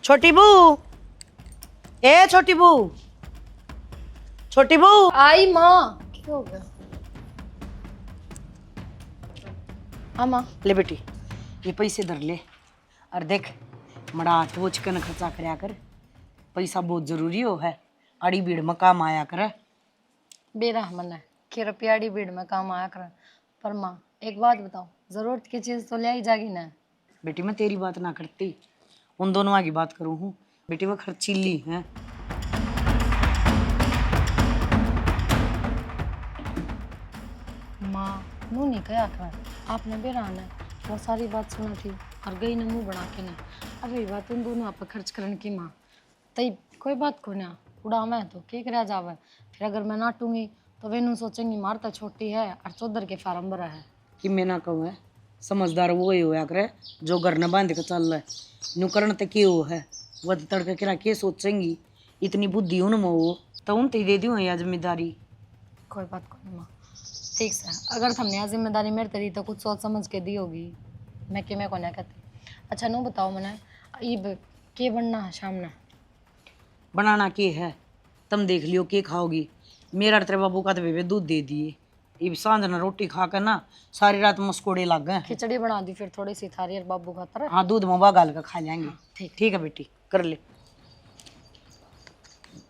छोटी बहू, ए छोटी बहू, छोटी बहू। आई माँ, क्या हो गया? हाँ माँ। ले बेटी, ये पैसे धर ले और देख मड़ा वो चिकन खर्चा करया कर। पैसा बहुत जरूरी हो है, आड़ी भीड़ में काम आया करे। बेरा मन कि रुपयाड़ी भीड़ में काम आया कर। पर माँ एक बात बताओ, जरूरत की चीज तो ले ही जागी ना। बेटी मैं तेरी बात ना करती, उन दोनों की बात करूँ हूँ। बेटी वो खर्चीली है। माँ नू नहीं कहा कर, आपने बेरा ने वो सारी बात सुनी थी और गई ने मुंह बना के ने। अब ये बात उन दोनों आप खर्च करने की माँ, तई कोई बात को ना उड़ा मैं तो के करा जावे। फिर अगर मैं नाटूंगी तो वे नू सोचेंगी मारता छोटी है और चौधर के फार्म भरा है। कि मैं ना कहूँ है, समझदार वो ही होया करे जो घर न बांध के चल रहा है। नुकरण तो के वो है, वह तड़के किरा के सोचेंगी। इतनी बुद्धि उनमें हो तो उन ते दे दी यह जिम्मेदारी। कोई बात को नहीं माँ, ठीक से अगर तुमने यहाँ जिम्मेदारी मेरे तेरी तो कुछ सोच समझ के दी होगी। मैं कि मैं को ना कहती। अच्छा नो बताओ मैंने ये के बनना है शाम ने? बनाना के है तुम देख लियो के खाओगी। मेरा तेरे बाबू का तो बेबे दूध दे दिए, ये सांझ ना रोटी खा कर ना सारी रात मस्कोड़े लग गए। खिचड़ी बना दी फिर थोड़ी सी थारी और बाबू खातर। हाँ दूध में गाल का खा लेंगे। ठीक ठीक है बेटी कर ले।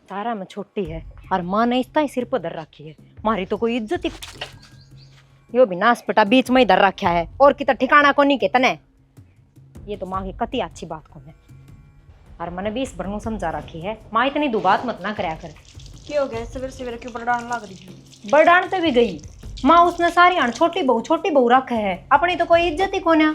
तारा में छोटी है और माँ ने इतना ही सिर पर धर रखी है, मारी तो कोई इज्जत ही। यो भी नासपटा बीच में ही धर रखा है और कितना ठिकाना को नहीं के तने। ये तो माँ की कति अच्छी बात को है और मैंने भी इस भर समझा रखी है, माँ इतनी दुबात मत ना करया कर। क्या हो गया सवेरे सवेरे क्यों बड़ान लग रही है? बड़ान पे भी गई माँ, उसने सारी आन छोटी बहू रखे है, अपनी तो कोई इज्जत ही कोना।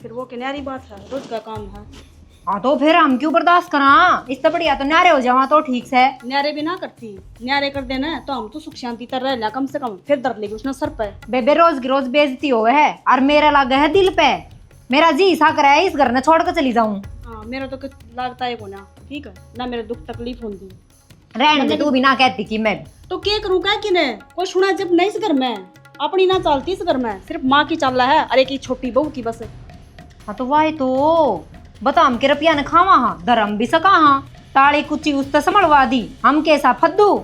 फिर वो किनारी बात है, रोज का काम है। हाँ तो फिर हम क्यों बर्दाश्त करा, इससे बढ़िया तो न्यारे हो जावा तो ठीक से। न्यारे भी ना करती, न्यारे कर देना तो हम तो सुख शांति तर रह कम से कम। फिर दर्द लेगी उसने सर पे। बेबे रोज की रोज बेइज्जती हो है और मेरा लगा है दिल पे। मेरा जी सा करे है इस घर ने छोड़ कर चली जाऊं। हाँ मेरा तो कुछ लगता है को ना, ठीक है ना, मेरे दुख तकलीफ होती। रहने दे, तू भी ना कहती कि मैं तो क्या करूँ क्या कि ने कोई सुना जब नहीं इस घर में, अपनी ना चलती इस घर में, सिर्फ माँ की चल रहा है अरे की छोटी बहू की बस। हाँ तो वाई तो बता हम के रुपया ने खावा हाँ, धर्म भी सका हाँ, ताली कुची उस संभलवा दी हम कैसा फद्दू।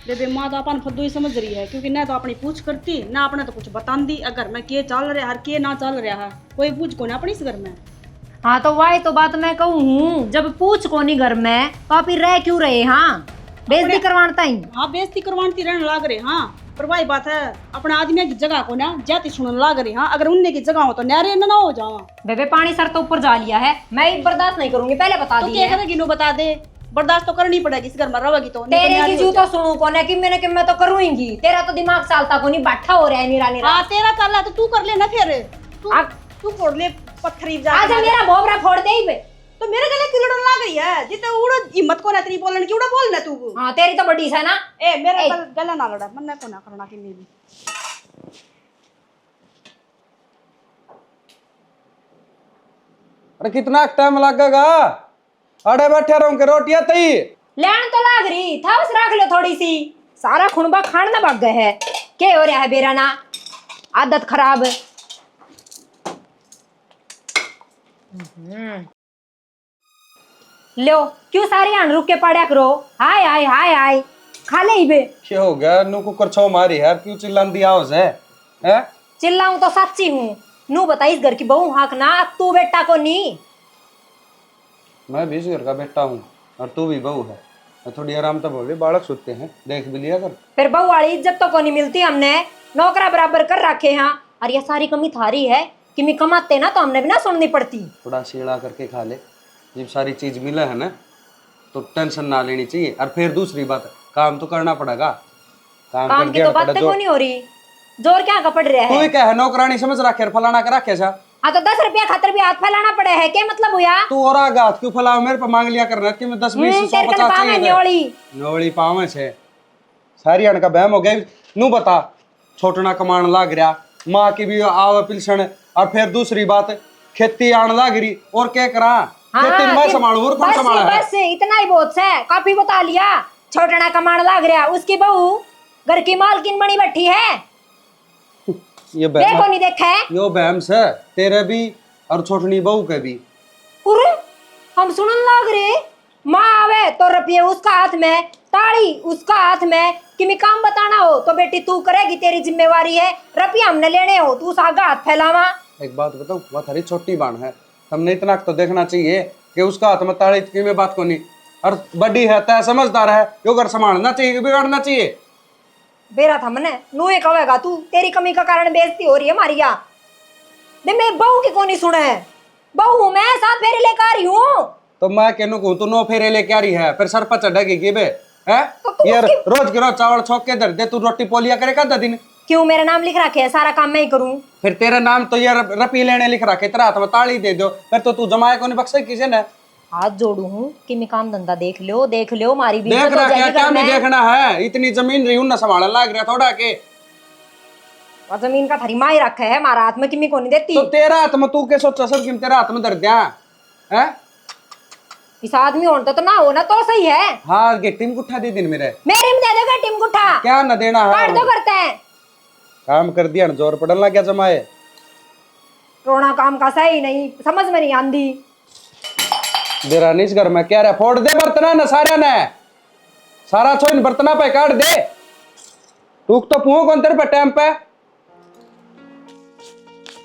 बेबे माँ तो अपन फद्दू ही समझ रही है, क्योंकि ना तो अपनी पूछ करती ना अपने तो कुछ बता दी। अगर मैं के चल रहा है के ना चल रहा है कोई पूछ को ना अपनी इस घर में। हाँ तो वाई तो बात मैं कहूँ हूँ, जब पूछ को नहीं घर में तो फिर रह क्यों रहे। हाँ बेइज्जती करवाता ही। हाँ बेइज्जती करवाती रहने लाग रहे। हाँ पर वही बात है, अपने आदमी की जगह को ना जाती सुनने लाग रही। हाँ अगर उनने की जगह हो तो न्यारे ना हो जाओ। बेबे पानी सर तो ऊपर जा लिया है, मैं बर्दाश्त नहीं करूंगी, पहले बता तो दी क्या करेगी नो बता दे, बर्दाश्त तो करनी पड़ेगी इस घर में रहोगी तो। तेरे की जूता सुनू को ना कि मैं तो करूंगी। तेरा तो दिमाग सालता को नहीं, बैठा हो रहा है निरा निरा। हाँ तेरा कर ला तो तू कर ले ना फिर। तू फोड़ ले पत्थरी जा। आज मेरा भोबरा फोड़ दे बे। तो मेरे गले क्यों लड़न लग रही है? जितने उड़ हिम्मत को ना तेरी बोलने की उड़ा बोल ना तू। हाँ तेरी तो बड़ी है ना। ए मेरा गला ना लड़ा, मन को ना करना कि नहीं भी। अरे कितना टाइम लगेगा? अड़े बैठे रहो के रोटियां तई लेन तो लाग रही था, बस रख लो थोड़ी सी। सारा खुणबा खान ना भाग गए है, के हो रहा है बेरा ना, आदत खराब। लो क्यों सारी आन रुक के पड़ा करो। हाय हाय हाय हाय खा ले बे। क्या हो गया? नु कुकर छो मारी यार, क्यों चिल्लाती आवाज है? हैं? चिल्लाऊं तो सच्ची हूँ। नू बता इस घर की बहू हाक ना, तू बेटा को नहीं। मैं भी इस घर का बेटा हूँ और तू भी बहू है। मैं थोड़ी आराम तो बोले, बालक सोते हैं देख भी लिया कर। फिर बहू वाली इज्जत तो को नहीं मिलती, हमने नौकरा बराबर कर रखे हैं। और ये सारी कमी थारी है कि मैं कमाते ना तो हमने भी ना सुननी पड़ती। थोड़ा शेड़ा करके खा ले, जब सारी चीज मिला है ना तो टेंशन ना लेनी चाहिए। और फिर दूसरी बात, काम तो करना पड़ेगा। काम की तो बातें को नहीं हो रही, जोर क्या का पड़ रहा है। तू ही क्या है नौकरानी समझ रखे फलाना कर रखे सा। हाँ तो 10 रुपया खातर भी हाथ फैलाना पड़े है, क्या मतलब हुआ? तू और आगा हाथ क्यों फैलाओ? मेरे पे मांग लिया करना कि मैं 10 20 100 तेरे 50 पाँव में चाहिए। न्योली नोड़ी पावे से सारी अण का बहम हो गई। नू बता छोटना कमान लाग रहा, माँ की भी आवे पिलसन। और फिर दूसरी बात खेती आन लाग रही और क्या करा? खेती मैं संभालू और कौन संभाला है? बस इतना ही बहुत है, काफी बता लिया। छोटना कमाण लाग रहा, उसकी बहू घर की मालकिन बनी बैठी है। ये देखो नहीं देखा है यो बहम से तेरे भी और छोटनी बहू के भी। अरे हम सुनन लाग रहे, माँ आवे तो रुपये उसका हाथ में, ताड़ी उसका हाथ में, कि मैं काम बताना हो तो बेटी तू करेगी, तेरी जिम्मेवारी है, रुपये हमने लेने हो तू सागा हाथ फैलावा। एक बात बताऊं, वह थारी छोटी बाण है, हमने इतना तो देखना चाहिए कि उसका हाथ में ताड़ी की में बात को नहीं, और बड़ी है तय समझदार है, यो घर संभालना चाहिए कि बिगाड़ना चाहिए। बेरा था मने नूए कहेगा तू, तेरी कमी का कारण बेइज्जती हो रही है हमारी। यहाँ दे मैं बहू की कोनी सुने, बहू हूं मैं, साथ फेरे लेकर आ रही हूँ। तो मैं कहूँ कहूँ तू 9 फेरे लेके आ रही है, फिर सर पर चढ़ेगी की बे है? तो तू यार उसकी- रोज के रोज चावल छोक के दर दे, तू रोटी पोलिया करेगा 10 दिन। क्यों मेरा नाम लिख रखे है, सारा काम मैं ही करूँ। फिर तेरा नाम तो यार रपी लेने लिख रखे, तेरा हाथ में ताड़ी दे दो, फिर तो तू जमाए को नहीं बख्शे किसी ने। हाथ जोड़ू हूँ कि मैं काम धंधा देख लो मारी भी देख इज्जत हो रहा क्या, जाएगी क्या घर नहीं में। देखना है, इतनी जमीन रही उन संभालने लाग रहा थोड़ा के। और जमीन का थारी माई रखा है हमारा हाथ में, कि मैं को नहीं देती। तो तेरा हाथ में तू के सोचा सब कि तेरा हाथ में दर दिया है? इस आदमी होने तो ना होना तो सही है। हाँ गे टीम गुठा दे दिन मेरे, मेरे में दे देगा टीम गुठा, क्या न देना काट दो है। करते हैं। काम कर दिया न, जोर पड़न लग गया जमाए। रोना काम का सही नहीं, समझ में नहीं आंदी। देरा नहीं इस घर में क्या रहा, फोड़ दे बर्तना न सारे ने, सारा छो इन बर्तना पे काट दे। तू तो पुओ कौन तेरे पे टाइम पे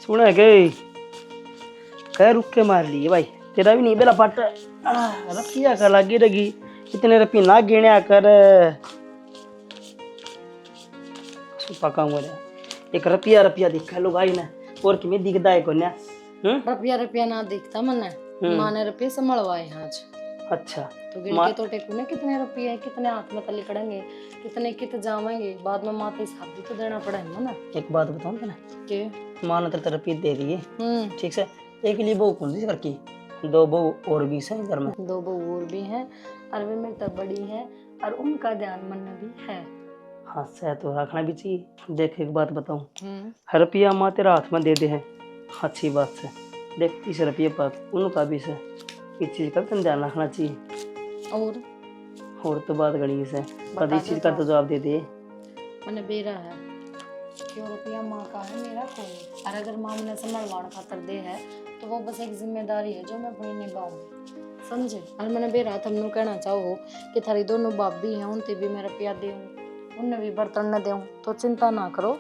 सुना गई कह रुक के मार लिए भाई, तेरा भी नहीं बेला पट रपिया का लगी रही, इतने रुपये ना गिने कर पका मुझे एक रुपया दिखा लो भाई ने, और कि मैं दिखता है को रुपया ना दिखता मने, माँ ने रुपये संभलवाए आज। अच्छा तो गिन के तो टेकू ने कितने रुपये है, कितने हाथ में तली करेंगे, कितने कित जावेंगे, बाद में माँ तो हिसाब भी तो देना पड़ेगा ना। एक बात बताऊँ क्या ना, के माँ ने तेरे रुपये दे दिए ठीक से, एक लिए बहू कौन सी करके, 2 बहू और भी है घर में, 2 बहू और भी हैं, और वे मेरे तक बड़ी है, और उनका ध्यान मन भी है। हाँ से तो रखना भी चाहिए। देख एक बात बताऊँ, रुपया माँ तेरा हाथ में दे दे है, अच्छी बात से, देख इस रुपये पर उनका भी से, इस चीज़ का तो ध्यान रखना चाहिए। और तो बात गणी से, कभी इस चीज़ का तो जवाब दे दे। मैंने बेरा है क्यों, रुपया माँ का है मेरा कोई, और अगर माँ ने संभलवान खातर दे है तो वो बस एक जिम्मेदारी है जो मैं अपनी निभाऊंगी, समझे। और मैंने बेरा तुमने कहना चाहो कि थारी दोनों बाप भी हैं, उनते भी मैं रुपया दूँ, उन्हें भी बर्तन न दूँ, तो चिंता ना करो।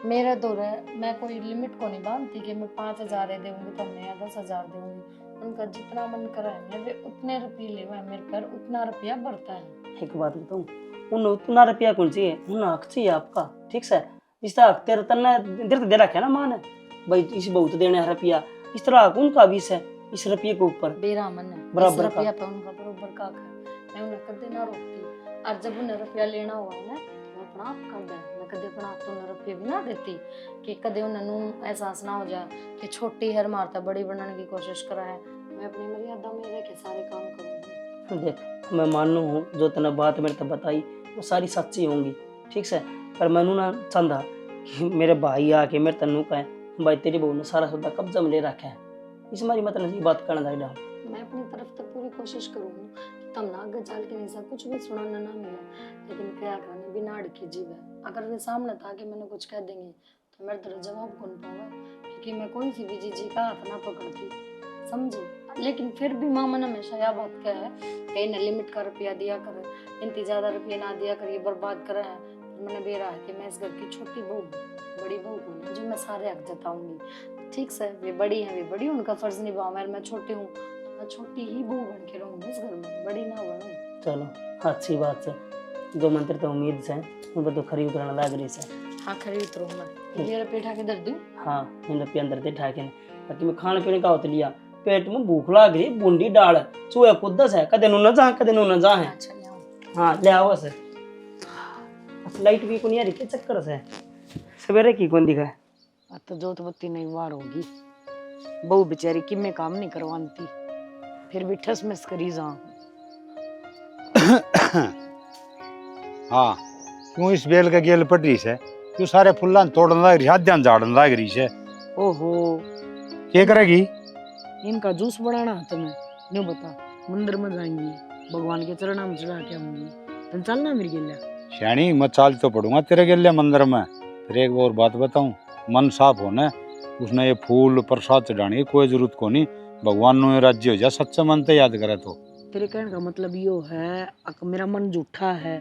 मेरा दौर है, मैं कोई लिमिट को नहीं बांधती कि मैं 5,000 दूंगी तुमने या 10,000 दूंगी, उनका जितना मन करा है वे उतने रुपये ले मेरे पर, उतना रुपया बढ़ता है। एक बात बताऊँ, उन उतना रुपया कौन चाहिए, उन हक चाहिए आपका, ठीक से, इस तरह तेरे तन्ने दे रखे ना माँ ने, भाई इस बहुत देने है रुपया, इस तरह उनका भी है इस रुपये के ऊपर बेरा मन है बराबर रुपया पे उनका बराबर का है, मैं उन्हें कदे ना रोकती, और जब उन्हें रुपया लेना हुआ है ना तो अपना आप कर दे, मैं कदे अपना आप तो उन्हें रुपये भी ना देती कि कदे उन्हें एहसास ना हो जाए कि छोटी हर मारता बड़ी बनाने की कोशिश करा है। मैं अपनी मर्यादा में रह के सारे काम करूँगी। देख मैं मानू हूँ जो तने बात मेरे तक बताई वो सारी सच्ची होंगी, ठीक से, पर मैनू ना चाहता कि मेरे भाई आके मेरे तनु कहें भाई तेरी बहू ने सारा सौदा कब्जा में ले रखा है, इस मारी मतलब ये बात करना चाहिए। मैं अपनी तरफ तक पूरी कोशिश करूँगी कि तब ना आगे चल के नहीं सब कुछ भी सुनाना ना मिले, लेकिन क्या करना बिना अड़के जीव है, अगर वे सामने था कि मैंने कुछ कह देंगे तो मेरे तरह जवाब कौन पाऊंगा, क्योंकि मैं कोई सी भी चीज़ का हाथ ना पकड़ती, समझे। लेकिन फिर भी माँ मन हमेशा यह बात कह है कि इन्हें लिमिट का रुपया दिया करे, इनती ज़्यादा रुपया ना दिया करिए, बर्बाद करे है। मैंने बेरा है कि मैं इस घर की छोटी बहू, बड़ी बहू हूँ जो मैं सारे हक जताऊंगी, ठीक से। वे बड़ी हैं, वे बड़ी, उनका फर्ज निभाऊं, मैं छोटी हूँ तो मैं छोटी ही बहू बन के रहूँगी इस घर में, बड़ी ना बनूँ। चलो अच्छी बात है, जो मंत्र तो उम्मीद से उन पर तो खरी उतरना लाग रही से। हाँ खरी उतरूँ मैं, ये रुपये उठा के दर दूँ। हाँ इन रुपये अंदर दे ठाके ताकि मैं खाने पीने का होते लिया, पेट में भूख लाग रही, बूंदी डाल चूहे कुदस है, कदे नू न जा कदे नू न जा है। अच्छा ले आओ। हाँ ले आओ से, लाइट भी कौन यार के चक्कर से सवेरे की कौन दिखा है। अब तो जोत बत्ती नहीं वार होगी, बहू बेचारी किम्मे काम नहीं करवाती, फिर भी ठस मस करी जा। हाँ क्यों इस बेल का गेल पड़ रही है, क्यों सारे फुल्ला तोड़न लग रही है, आद्यान झाड़न लग रही है, ओहो क्या करेगी। इनका जूस बनाना है तुम्हें, न्यू बता, मंदिर में जाएंगी, भगवान के चरणों में चढ़ा के आऊंगी, तुम चलना मेरी गेल्या। श्याणी मैं चाल तो पड़ूंगा तेरे गेले मंदिर में। फिर एक और बात बताऊं, मन साफ होना, उसने ये फूल प्रसाद चढ़ाने की कोई जरूरत को नहीं, भगवान नु राज्य हो जा सच्चे मन ते याद करे तो। तेरे कहने का मतलब यो है मेरा मन झूठा है,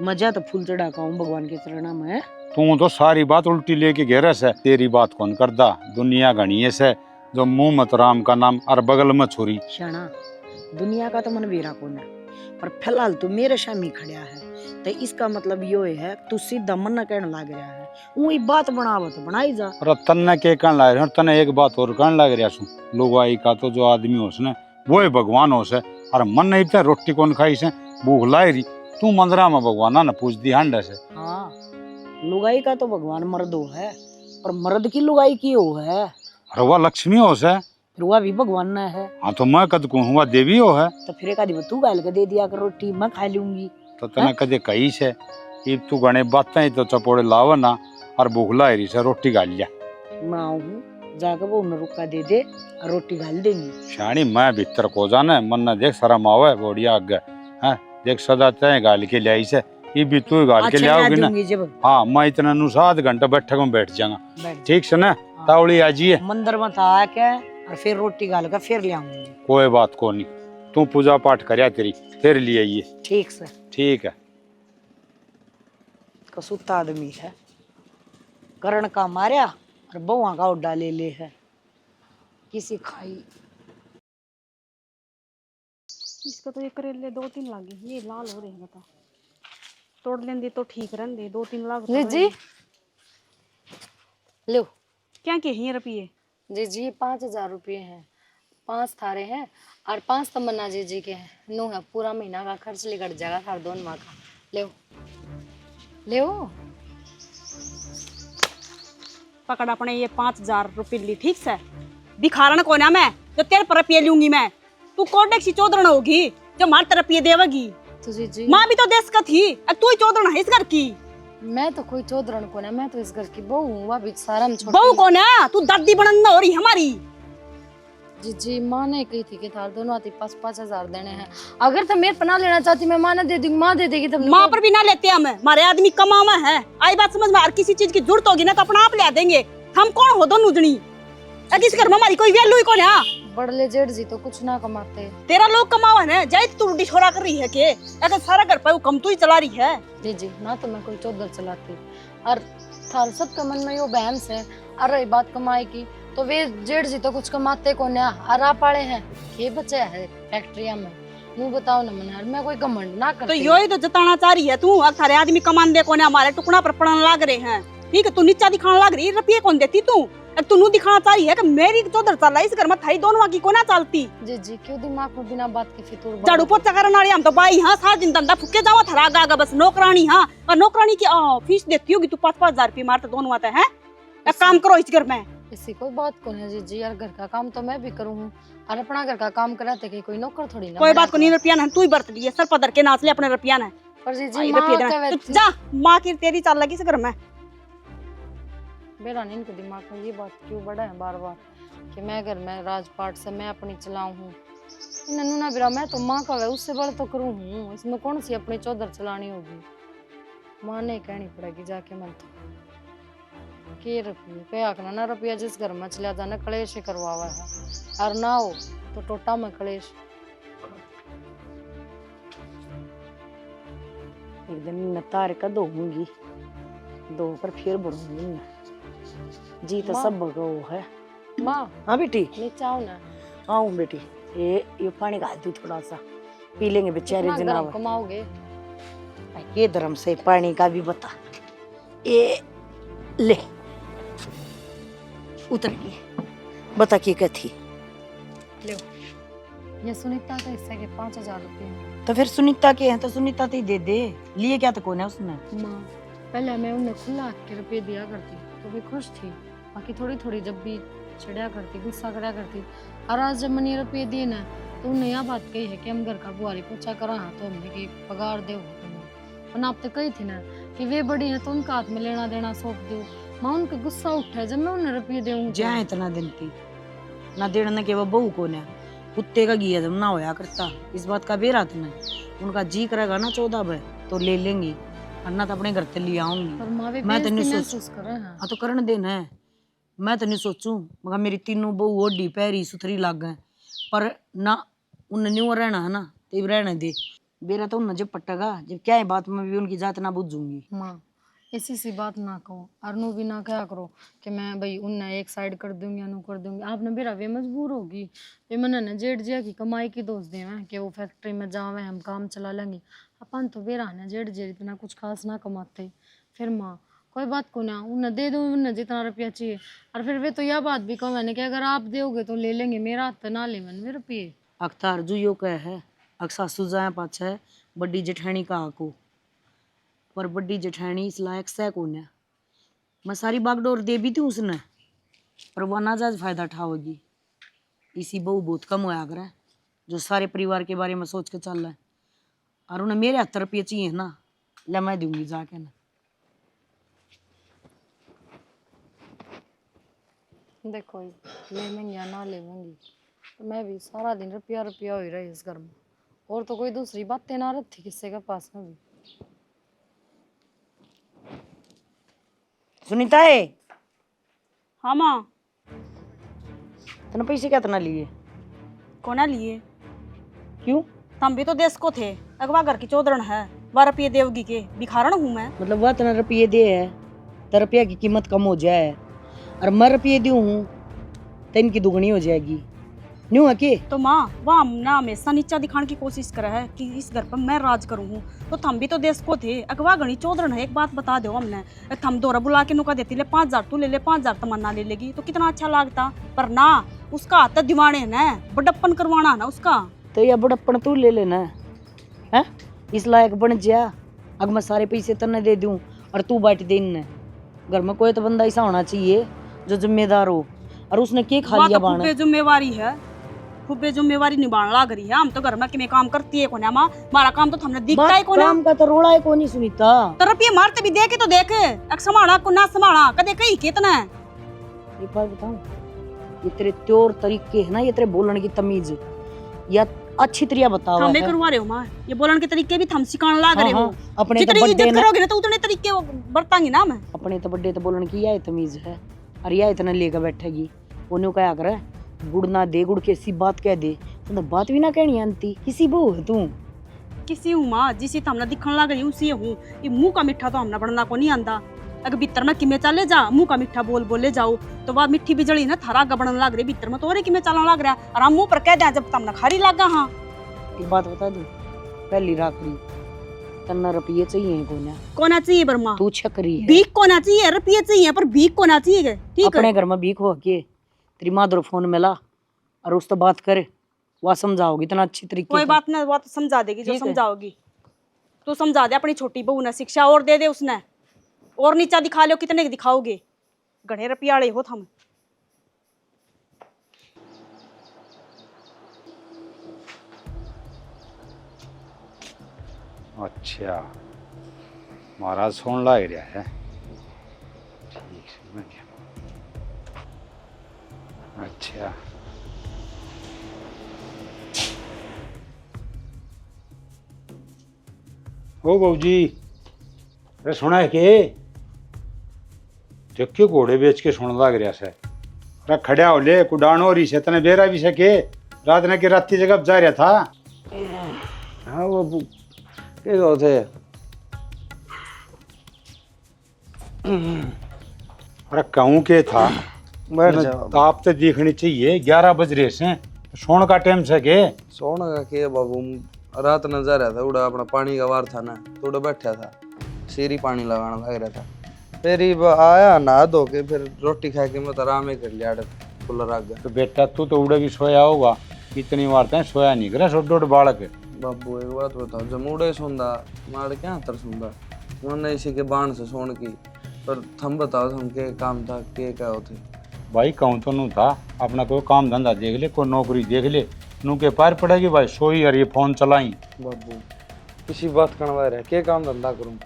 मजा तो फूल चढ़ा का हूँ भगवान के चरणा में। तू तो सारी बात उल्टी लेके घेरे से, तेरी बात कौन करदा, दुनिया घनी से जो मुंह मत राम का नाम और बगल में छोरी। शाना दुनिया का तो मन वेरा कौन है, पर फिलहाल तू मेरे सामने खड़ा है, तो इसका मतलब यो है तू सीधा मन न कहने लग रहा है, वही बात बनावा तो बनाई जा। और तन्ने के कहने लग रहा, तने एक बात और कहने लग रहा सु, लुगाई का तो जो आदमी हो सने वो ही भगवान हो से, और मन नहीं ते रोटी कौन खाई से, भूख लाई रही, तू मंदिरा में भगवान ने पूछ दी हांडे से। हाँ लुगाई का तो भगवान मर्दो है, पर मर्द की लुगाई की हो है, और वह लक्ष्मी हो से, फिर वह भी भगवान न है। हाँ तो मैं कद कहूँ वह देवी हो है, तो फिर एक आदमी तू गाल के दे दिया कर रोटी, मैं खा लूंगी। तो तने कदे कही से कि तू गणे बातें तो चपोड़े लाव ना और भूख लाई रही से रोटी गाल लिया। मैं हूँ जाकर वो उन्हें रुका दे दे और रोटी गाल देंगी। शानी मैं भीतर को जाने मन न देख शर्म आवे बोड़िया आगे है, देख सदा तय गाल के लियाई से, ये भी तू गाल के लियाओगी ना। हाँ मैं इतना नु 7 घंटे बैठक में बैठ जाऊंगा, ठीक से ना। तावड़ी आजिए मंदिर में था क्या और फिर रोटी गाल कर फिर ले आऊंगी। कोई बात को नहीं, तू पूजा पाठ करया तेरी फिर लिए ये। ठीक से। ठीक है। कसूता आदमी है, करण का मारिया और बहुआ का उड्डा ले ले है, किसी खाई। इसका तो ये करेले 2-3 लागे, ये लाल हो रहे हैं, बता तोड़ लेंदे तो ठीक रहंदे। 2-3 लाख जी जी लो क्या के हैं रुपये? जी जी 5000 रुपये हैं, 5 थारे हैं और 5 तमन्ना जी के हैं, 9 है, पूरा महीना का खर्च निकट जाएगा हर 2 माह का। ले ले पकड़ अपने ये 5000 रुपये ली, ठीक से दिखारण को ना मैं जो तेरे पर रुपये लूंगी मैं, तू कोडेक सी चौधरण होगी जो मार तेरे रुपये देवेगी। तो जी जी माँ भी तो देश का थी, अब तू ही चौधरण है इस घर की। मैं तो कोई चौधरण को ना, मैं तो इस घर की बहू हूँ, वह भी सारा में छोटी। बहू को ना तू दादी बनना हो रही हमारी। जी जी माँ ने कही थी कि थार दोनों आती 5-5 हजार देने हैं, अगर तुम मेरे पना लेना चाहती मैं माँ ने दे दूंगी, माँ दे देगी। तुम माँ पर भी ना लेते हम, हमारे आदमी कमावा है, आई बात समझ में। हर किसी चीज की जरूरत होगी ना तो अपना आप ले देंगे, हम कौन हो दोनों जनी, इस घर में हमारी कोई वैल्यू ही कौन है। बड़ले जेठ जी तो कुछ ना कमाते, तेरा लोग कमावा है जाए तू डिशोरा कर रही है के, अगर सारा घर पर कम तू ही चला रही है। जी जी ना तो मैं कोई चौधर चलाती, और थार सबके मन में यो बहम से। और रही बात कमाई की तो वे जेठ जी तो कुछ कमाते को ना, और आप पड़े हैं ये बच्चे है फैक्ट्रिया में, मुँह बताओ ना मन, मैं कोई घमंड ना करती। तो यो ही तो जताना चाह रही है तू, अगर आदमी कमान दे को ना, हमारे टुकड़ा पर पड़न लाग रहे हैं, ठीक है तू नीचा दिखाने लग रही, रुपये कौन देती तू, तू नू दिखाना चाह रही है कि मेरी चौधर चल इस घर में थारी दोनों की को ना चलती। जी जी क्यों दिमाग में बिना बात के फितूर झाड़ू पोछा करने वाली हम तो बाई हाँ, सारा दिन धंधा फुके जावा थारा आगा बस नौकरानी। हाँ और नौकरानी की फीस देती होगी तू 5-5 हजार रुपये मारते दोनों आते हैं, काम करो इस घर में। इसी कोई बात को है जी जी, यार घर का काम तो मैं भी करूँ और अपना घर का काम कराते कि कोई नौकर थोड़ी ना। कोई बात को नहीं, रुपया ना तू ही बरत ली है, सर पदर के नाच ले अपने रुपया ना। पर जी जी माँ जा माँ की तेरी चाल लगी इस घर में। मेरा नहीं इनके दिमाग में ये बात क्यों बड़ा है बार बार कि मैं घर में राजपाट से मैं अपनी चलाऊं हूँ, नन्ना बिरा मैं तो माँ का है उससे बड़ा तो करूँ हूँ, इसमें कौन सी अपनी चौधर चलानी होगी, माँ ने कहनी पड़ेगी जाके। मन तो के रुपये पे आखना ना, रुपया जिस घर में चला जाना कलेश ही करवावा है, और ना हो तो टोटा में कलेश। एक दिन मैं तार का दोगी, दो पर फिर बढ़ूंगी जी, तो सब भगो है। माँ हाँ बेटी नीचे आओ ना। आऊँ बेटी, ये पानी डाल दू थोड़ा सा, पी लेंगे बेचारे जनाब। कमाओगे ये धर्म से पानी का भी बता, ये ले उतर गई, बता की कहती। ले ये सुनीता का हिस्सा के 5000 रुपये, तो फिर सुनीता के हैं तो सुनीता तो ही दे दे, लिए क्या तो कौन है उसने। माँ पहले मैं उन्हें खुला के रुपये दिया करती तो वे खुश थी, बाकी थोड़ी थोड़ी जब भी चिड़िया करती गुस्सा करा करती, और आज जब मैंने रुपये दिए ना तो उन्हें यह बात कही है कि हम घर का बुआरी पोछा करा हाँ तो हमने की पगार दे तुम्हें, आप तो कही थी ना कि वे बड़ी है तो उनका हाथ में लेना देना सौंप दो। माँ उनका गुस्सा उठा जब मैं उन्हें रुपये दूँ जहाँ इतना दिन थी ना देना न के वो बहू कौन है, कुत्ते का घी जब ना होया करता, इस बात का बेरा था। उनका जी करेगा ना 14 में तो ले लेंगी, अन्ना तो अपने घर से ले आऊंगी। मैं तो नहीं सोच हाँ तो करने देना है, मैं तो नहीं सोचूं मगर मेरी तीनों बहू ओडी पैरी सुथरी लाग गए, पर ना उन न्यू रहना है ना तो रहने दे। बेरा तो उन जब पट्टेगा जब क्या है बात में भी उनकी जात ना बुझूंगी। माँ ऐसी सी बात ना कहो और नू भी ना क्या करो कि मैं भाई उन्हें एक साइड कर दूंगी या नू कर दूंगी। आपने बेरा वे मजबूर होगी वे मैंने ना जेठ जिया की कमाई की दोस्त दे हैं कि वो फैक्ट्री में जावे हम काम चला लेंगे। अपन तो बेरा ना जेठ जे इतना कुछ खास ना कमाते। फिर माँ कोई बात को ना उन्हें दे दो उन्हें जितना रुपया चाहिए। और फिर वे तो यह बात भी कहो मैंने कि अगर आप दोगे तो ले लेंगे मेरा हाथ तो ना ले मैंने रुपये। अख्तार जो यो कह है अक्सा सुजाया पाछा बड़ी जेठानी का आको पर बड़ी जेठानी इस लायक सह कौन है। मैं सारी बागडोर दे भी थी उसने पर वह नाजायज फायदा उठाओगी। इसी बहू बहुत कम होया करे जो सारे परिवार के बारे में सोच के चल रहा है। और उन्हें मेरे हाथ रुपये चाहिए ना ले मैं दूंगी जाके ना। देखो ले लेंगे या ना ले लेंगी तो मैं भी सारा दिन रुपया रुपया हो ही रही इस घर में और तो कोई दूसरी बातें ना रही किसी के पास में भी। सुनीता है हाँ माँ। तने पैसे कितना लिए कोना लिए? क्यों? तुम भी तो देश को थे अगवा घर की चौधरण है 12 रुपये देवगी के भिखारण हूँ मैं। मतलब वह इतना रुपये दे है तो रुपया की कीमत कम हो जाए और मैं रुपये दूँ हूँ तो इनकी दुगनी हो जाएगी न्यू है कि? तो माँ वह ना हमेशा नीचा दिखाने की कोशिश कर है कि इस घर पर मैं राज करूँ हूँ। तो थम भी तो देश को थे अगवा गणी चौधरण है। एक बात बता दो हमने थम दोरा बुला के नुका देती ले 5000 तू ले ले 5000 तमन्ना ले लेगी तो कितना अच्छा लगता। पर ना उसका हाथ दिवाने है ना बड़प्पन करवाना है ना उसका। तो यह बड़प्पन तू ले लेना है इस लायक बन जा। अगर मैं सारे पैसे तन्ने दे दूँ और तू बांट दे इनने। घर में कोई तो बंदा ऐसा होना चाहिए जो जिम्मेदार हो और उसने के खा लिया बाण। जिम्मेवारी है खूब जिम्मेवारी निभाने लग रही है। हम तो घर में किमें काम करती है कोने माँ हमारा काम तो हमने दिखता है कोने। काम का तो रोड़ा है कोनी सुनीता। तो रुपये मारते भी देखे तो देख एक संभाला को ना संभाला कदे कहीं कितना है। एक बात बताऊं ये तेरे त्योर तरीके है ना ये तेरे बोलने की तमीज या अच्छी तरह बताओ। हमें करवा रहे हो माँ ये बोलने के तरीके भी थम सिखाने लग रहे हो। अपने जितनी तो इज्जत करोगे ना तो उतने तरीके बरतांगी ना मैं। अपने तो बड्डे तो बोलने की यह तमीज है और यह इतना लेकर बैठेगी उन्हें क्या करे गुड़ ना दे गुड़ कैसी बात कह दे तो बात भी ना कहनी आती किसी बहू है तू। किसी हूँ माँ जिसी तो हमने दिखने लग रही उसी हूँ। ये मुंह का मिठा तो हमने बनना को नहीं आंदा। अगर भीतर में किमें चले जा मुंह का मिठा बोल बोले जाओ तो वह मिट्टी बिजली ना थारा गबड़न लग रही भीतर में तो और किमें चलने लग रहा और हम मुंह पर कह दें जब तमने खारी लगा। हाँ एक बात बता दूं पहली राखड़ी तन्ना रुपये चाहिए कोना चाहिए बर्मा तू छकरी है भीख कोना चाहिए रुपये चाहिए पर भीख कोना चाहिए। ठीक अपने है घर में भीख हो के तेरी माधुर फोन मिला और उस तो बात करे वह समझाओगी इतना अच्छी तरीके कोई से। बात नहीं वो तो समझा देगी जो ठीक है। समझाओगी। तू समझा दे अपनी छोटी बहू ने शिक्षा और दे दे उसने और नीचा दिखा लो कितने के दिखाओगे गढ़े रुपयाड़े हो थम। अच्छा महाराज सोन लाग रहा है ठीक समझ गया। अच्छा ओ बहू जी अरे सुना है के देखियो घोड़े बेच के सुन लग रहा से अरे खड़ा हो ले कुडान हो रही से तने बेरा भी सके रात ने की राती जगह जा रहा था। हाँ वो के होते अरे कहूँ के था बैठ जाओ। ताप तो देखनी चाहिए 11 बज रहे से सोने का टाइम से के सोने का के बाबू रात न जा रहा था उड़ा अपना पानी का वार था ना तो उड़ा बैठा था सीरी पानी लगाना लग रहा था फिर ही आया नहा धो के फिर रोटी खा के मैं तो आराम ही कर लिया कूलर आ गया। तो बेटा तू तो उड़े भी सोया होगा इतनी बार तो सोया नहीं करे छोटे बालक। बाबू एक बात बताओ जब मुड़े सोंदा मारे क्या तर सोंदा मैंने इसी के बाण से सोन की पर थम बताओ थम के काम था के क्या होते भाई कहूँ तो नू था अपना कोई काम धंधा देख ले कोई नौकरी देख ले नू के पार पड़ेगी भाई सोई और ये फोन चलाई। बाबू किसी बात करवा रहे के काम धंधा करूँ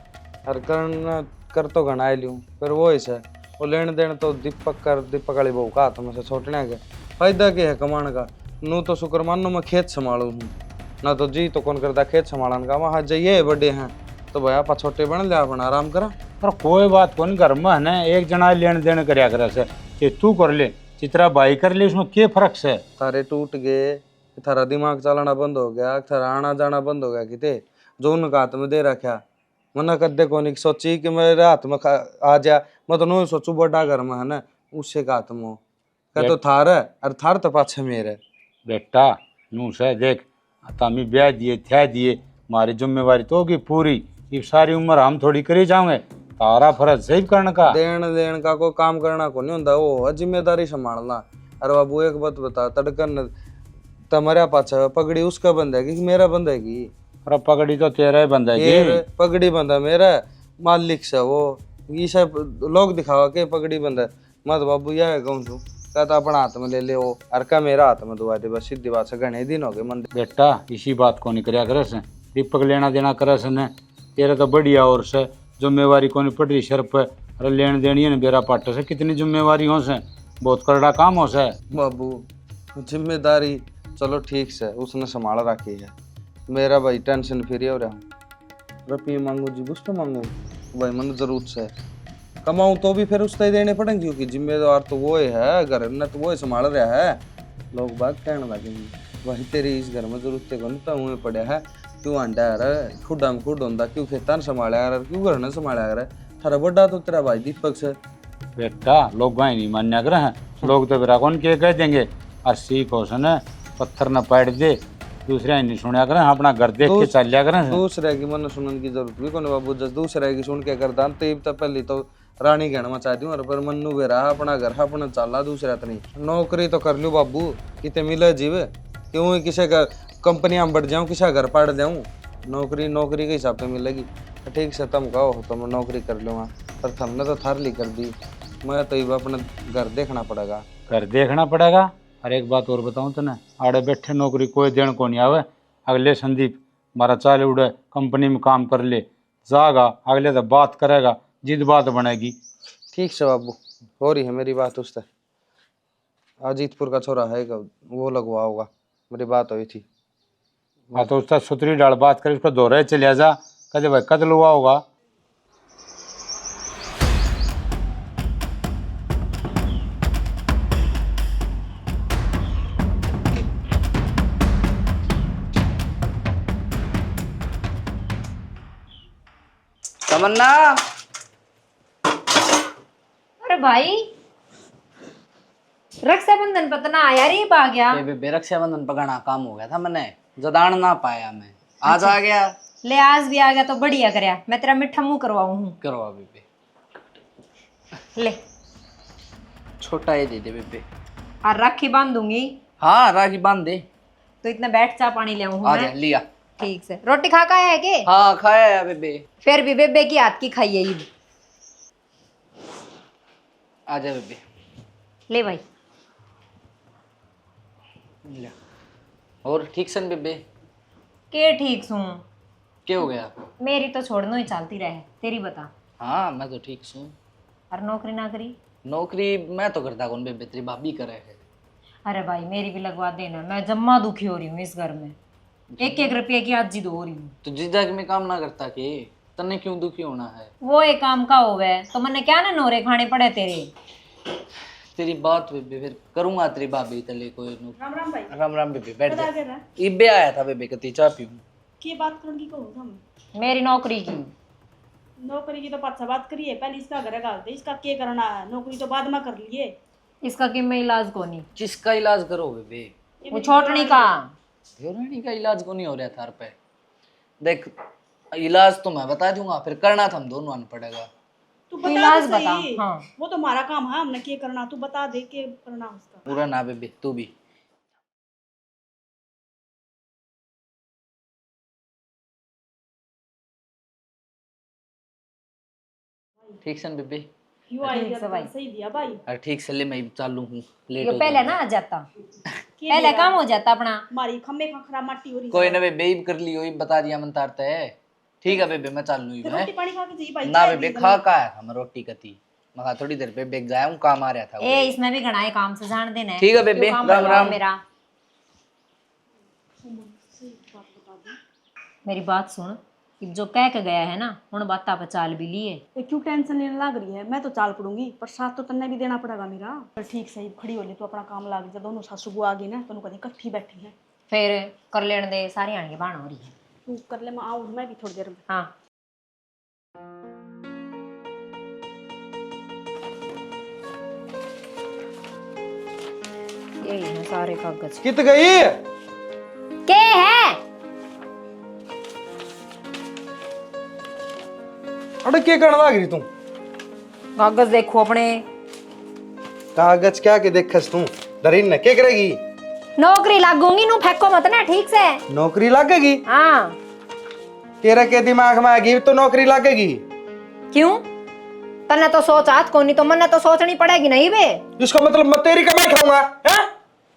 और करना कर तो घनाए लूँ फिर वो ऐसा वो लेन देन तो दीपक वाली बहू का हाथ में से छोटने के फायदा क्या है कमाने का। नू तो शुक्र मानो मैं खेत संभालू हूँ ना तो जी तो कौन करता खेत संभालन का वहाँ जाइए बड़े हैं तो भाई आप छोटे बन लिया अपना आराम करा। पर कोई बात कौन घर में है ना एक जना लेन देन करया करे से कि तू कर ले चित्रा भाई कर ले उसमें क्या फर्क से तारे टूट गए थारा दिमाग चलाना बंद हो गया, थारा आना जाना बंद हो गया किते जो उनका हाथ में दे रखा। मना कदे को नहीं सोची कि मेरे हाथ में आ जा, मैं तो नहीं सोचू बड़ा घर में है ना उससे का हाथ में क्या तो थार है और थार तो पाछे मेरे। बेटा नू से देख तमी ब्याह दिए थे दिए, हमारी जिम्मेवारी तो होगी पूरी। ये सारी उम्र हम थोड़ी करी जाओगे, तारा फर्ज सही करने का। देन देन का कोई काम करना को नहीं होता, वो है जिम्मेदारी संभालना। अरे बाबू एक बात बता, तड़कन तुम्हारे पाछे पगड़ी उसका बंधेगी कि मेरा बंधेगी? अरे पगड़ी तो तेरा ही बंधेगी। पगड़ी बंधा मेरा मालिक से, वो ये सब लोग दिखावा के पगड़ी बंधा। मत बाबू यह कहूँ तू कहता अपना हाथ में ले ले वो, और का मेरा हाथ में दुआ दे, बस सीधी बात से घने दिन हो गए मन। बेटा इसी बात को नहीं करया करे से, दीपक लेना देना करे से ने तेरा तो बढ़िया और से जिम्मेवारी को नहीं पड़ रही सर पे। अरे लेन देनी है ना बेरा पाटे से, कितनी जिम्मेवारी हो से, बहुत करड़ा काम हो से। बाबू जिम्मेदारी चलो ठीक से उसने संभाल रखी है, मेरा भाई टेंशन फ्री हो रहा। रुपये मांगू जी कुछ तो मांगू भाई, मन जरूरत से कमाऊँ तो भी फिर उससे ही देने पड़ेंगे, क्योंकि जिम्मेदार तो वो है, घर ने तो वो ही संभाल रहा है। लोग बात कहने लगेंगे भाई तेरी इस घर में जरूरत को नहीं तो मुँह पड़े है, क्यों अंडा यार खुडा में खुड होंदा, क्यों खेतान संभाला यार, क्यों घर ने संभाला यार। थारा बड़ा तो तेरा भाई दीपक से। बेटा लोग भाई नहीं मान्या करे हैं, लोग तो बेरा कौन के कह देंगे। और सीख हो सने पत्थर न पैट दे, दूसरे नहीं सुनया करें, अपना घर देख के चल लिया करें। दूसरे की मन सुनने की जरूरत भी कौन बाबू, जब दूसरे की सुन के करता तो पहले तो रानी कहना मैं चाहती हूँ, पर मन्नू वे रहा अपना घर अपना चला, दूसरा तो नहीं। नौकरी तो कर लूँ बाबू, कितने मिले जीव, क्यों किसी का कंपनियां में बढ़ जाऊँ, किसी का घर पाड़ जाऊँ, नौकरी नौकरी के हिसाब से मिलेगी। ठीक से तुम कहो तो मैं नौकरी कर लूँगा, पर तुमने तो थार ली कर दी, मैं तो अपना घर देखना पड़ेगा। घर देखना पड़ेगा। और एक बात और बताऊं तो ना, आड़े बैठे नौकरी कोई देन को नहीं आवे। अगले संदीप मारा चाल उड़े कंपनी में काम कर ले जागा, अगले तो बात करेगा, जिद बात बनेगी। ठीक से बाबू हो रही है मेरी बात उससे, अजीतपुर का छोरा है वो लगवा होगा, मेरी बात हुई थी। हाँ तो उसका सुतरी डाल बात कर, उसको दोहरे चलिया जा, कदे भाई कद लुआ होगा। तमन्ना, अरे भाई रक्षाबंधन पता ना आया रे आ गया। बेबे रक्षाबंधन पकाना काम हो गया था, मैंने जदान ना पाया, मैं आज आ गया। ले आज भी आ गया तो बढ़िया करया, मैं तेरा मिठा मुंह करवाऊं हूँ। करवा बेबे, ले छोटा ये दे दे बेबे। और राखी बांधूंगी। हाँ राखी बांध दे। तो इतना बैठ चाह पानी ले आऊं आ जा मैं। लिया। ठीक से रोटी खा का है के? हाँ खाया है बेबे। फिर भी बेबे की हाथ की खाई है ईद। आ जा बेबे। ले भाई। लिया। और ठीक सन बेबे? के ठीक सुन, क्या हो गया? मेरी तो छोड़नो ही चलती रहे, तेरी बता। हाँ मैं तो ठीक हूँ। और नौकरी ना करी? नौकरी मैं तो करता कौन बेबे, तेरी भाभी करे है। अरे भाई मेरी भी लगवा देना, मैं जम्मा दुखी हो रही हूँ इस घर में, एक एक रुपये की आज जिद हो रही हूँ। तो जीजा में काम ना करता के तन्ने क्यों दुखी होना है? वो एक काम का होवे तो मैंने क्या ना नोरे खाने पड़े तेरे। तेरी बात बेबे फिर करूंगा, तेरी भाभी तले कोई राम राम भाई। राम राम बेबे, बैठ बता जा। के रहा इबे आया था बेबे, कती चाह पीऊं। की बात करने की कहो हम, मेरी नौकरी की। नौकरी की तो पाछा बात करिए, पहले इसका घर का दे, इसका क्या करना है, नौकरी तो बाद में कर लिए। इसका कि मैं इलाज को नहीं, किसका इलाज करो बेबे? वो छोटनी का। हीरोइनी का इलाज को नहीं हो रहा थार पे। देख इलाज तो मैं बता दूंगा, फिर करना तो हम दोनों आना पड़ेगा। तू तू बता इलाज तो बता। सही। हाँ वो तो हमारा काम है, हमने क्या करना, तू बता दे के करना उसका। पूरा ना बेबे, तू भी। ठीक सन बेबे? यू आई ठीक से भाई। सही दिया भाई। अरे ठीक से ले, मैं चालू हूँ, लेट ये हो पहले जाऊंगा। ना आ जाता, क्या पहले दिया? काम हो जाता अपना। हमारी खम्बे खखरा मट्टी हो रही कोई है। ना बेबे, इब कर लियो, इब बता दिया मन तारते है। ठीक है बेबे, मैं चालू ही फिर मैं। रोटी पानी खा के जी भाई। ना चाय बेबे पी खा ले। का आया था मैं रोटी कती, मैं थोड़ी देर पे बेग गया हूँ, काम आ रहा था। ए इसमें भी घना है काम से जान देना ठीक है बेबे, क्यों काम राम करवाओ राम। मेरा। मेरी बात सुन, कि जो कह के गया है ना उन बातों पर चाल भी लिए। ये क्यों टेंशन लेने लग रही है, मैं तो चाल पड़ूंगी, पर साथ तो तन्ने भी देना पड़ेगा मेरा। पर ठीक सही खड़ी हो ले, तो अपना काम लाग जा, दोनों सासू बुआ आ गई ना तो कहीं इकट्ठी बैठी है। फिर कर लेने दे, सारी आने बाण हो रही है। तू कर ले, मैं आऊँ मैं भी थोड़ी देर में। हाँ यही है सारे कागज। कित गई? के है? अरे के करने लग रही तू? कागज देखो अपने। कागज क्या के देखस तू? दरीन ने के करेगी? नौकरी लागूंगी, नू फेंको मत ना ठीक से। नौकरी लगेगी? हाँ। तेरा के दिमाग में आएगी तो नौकरी लगेगी? क्यों? तने तो सोच आज को नहीं तो मन्ने तो सोचनी पड़ेगी नहीं बे। इसका मतलब मैं तेरी कमाई खाऊंगा हैं?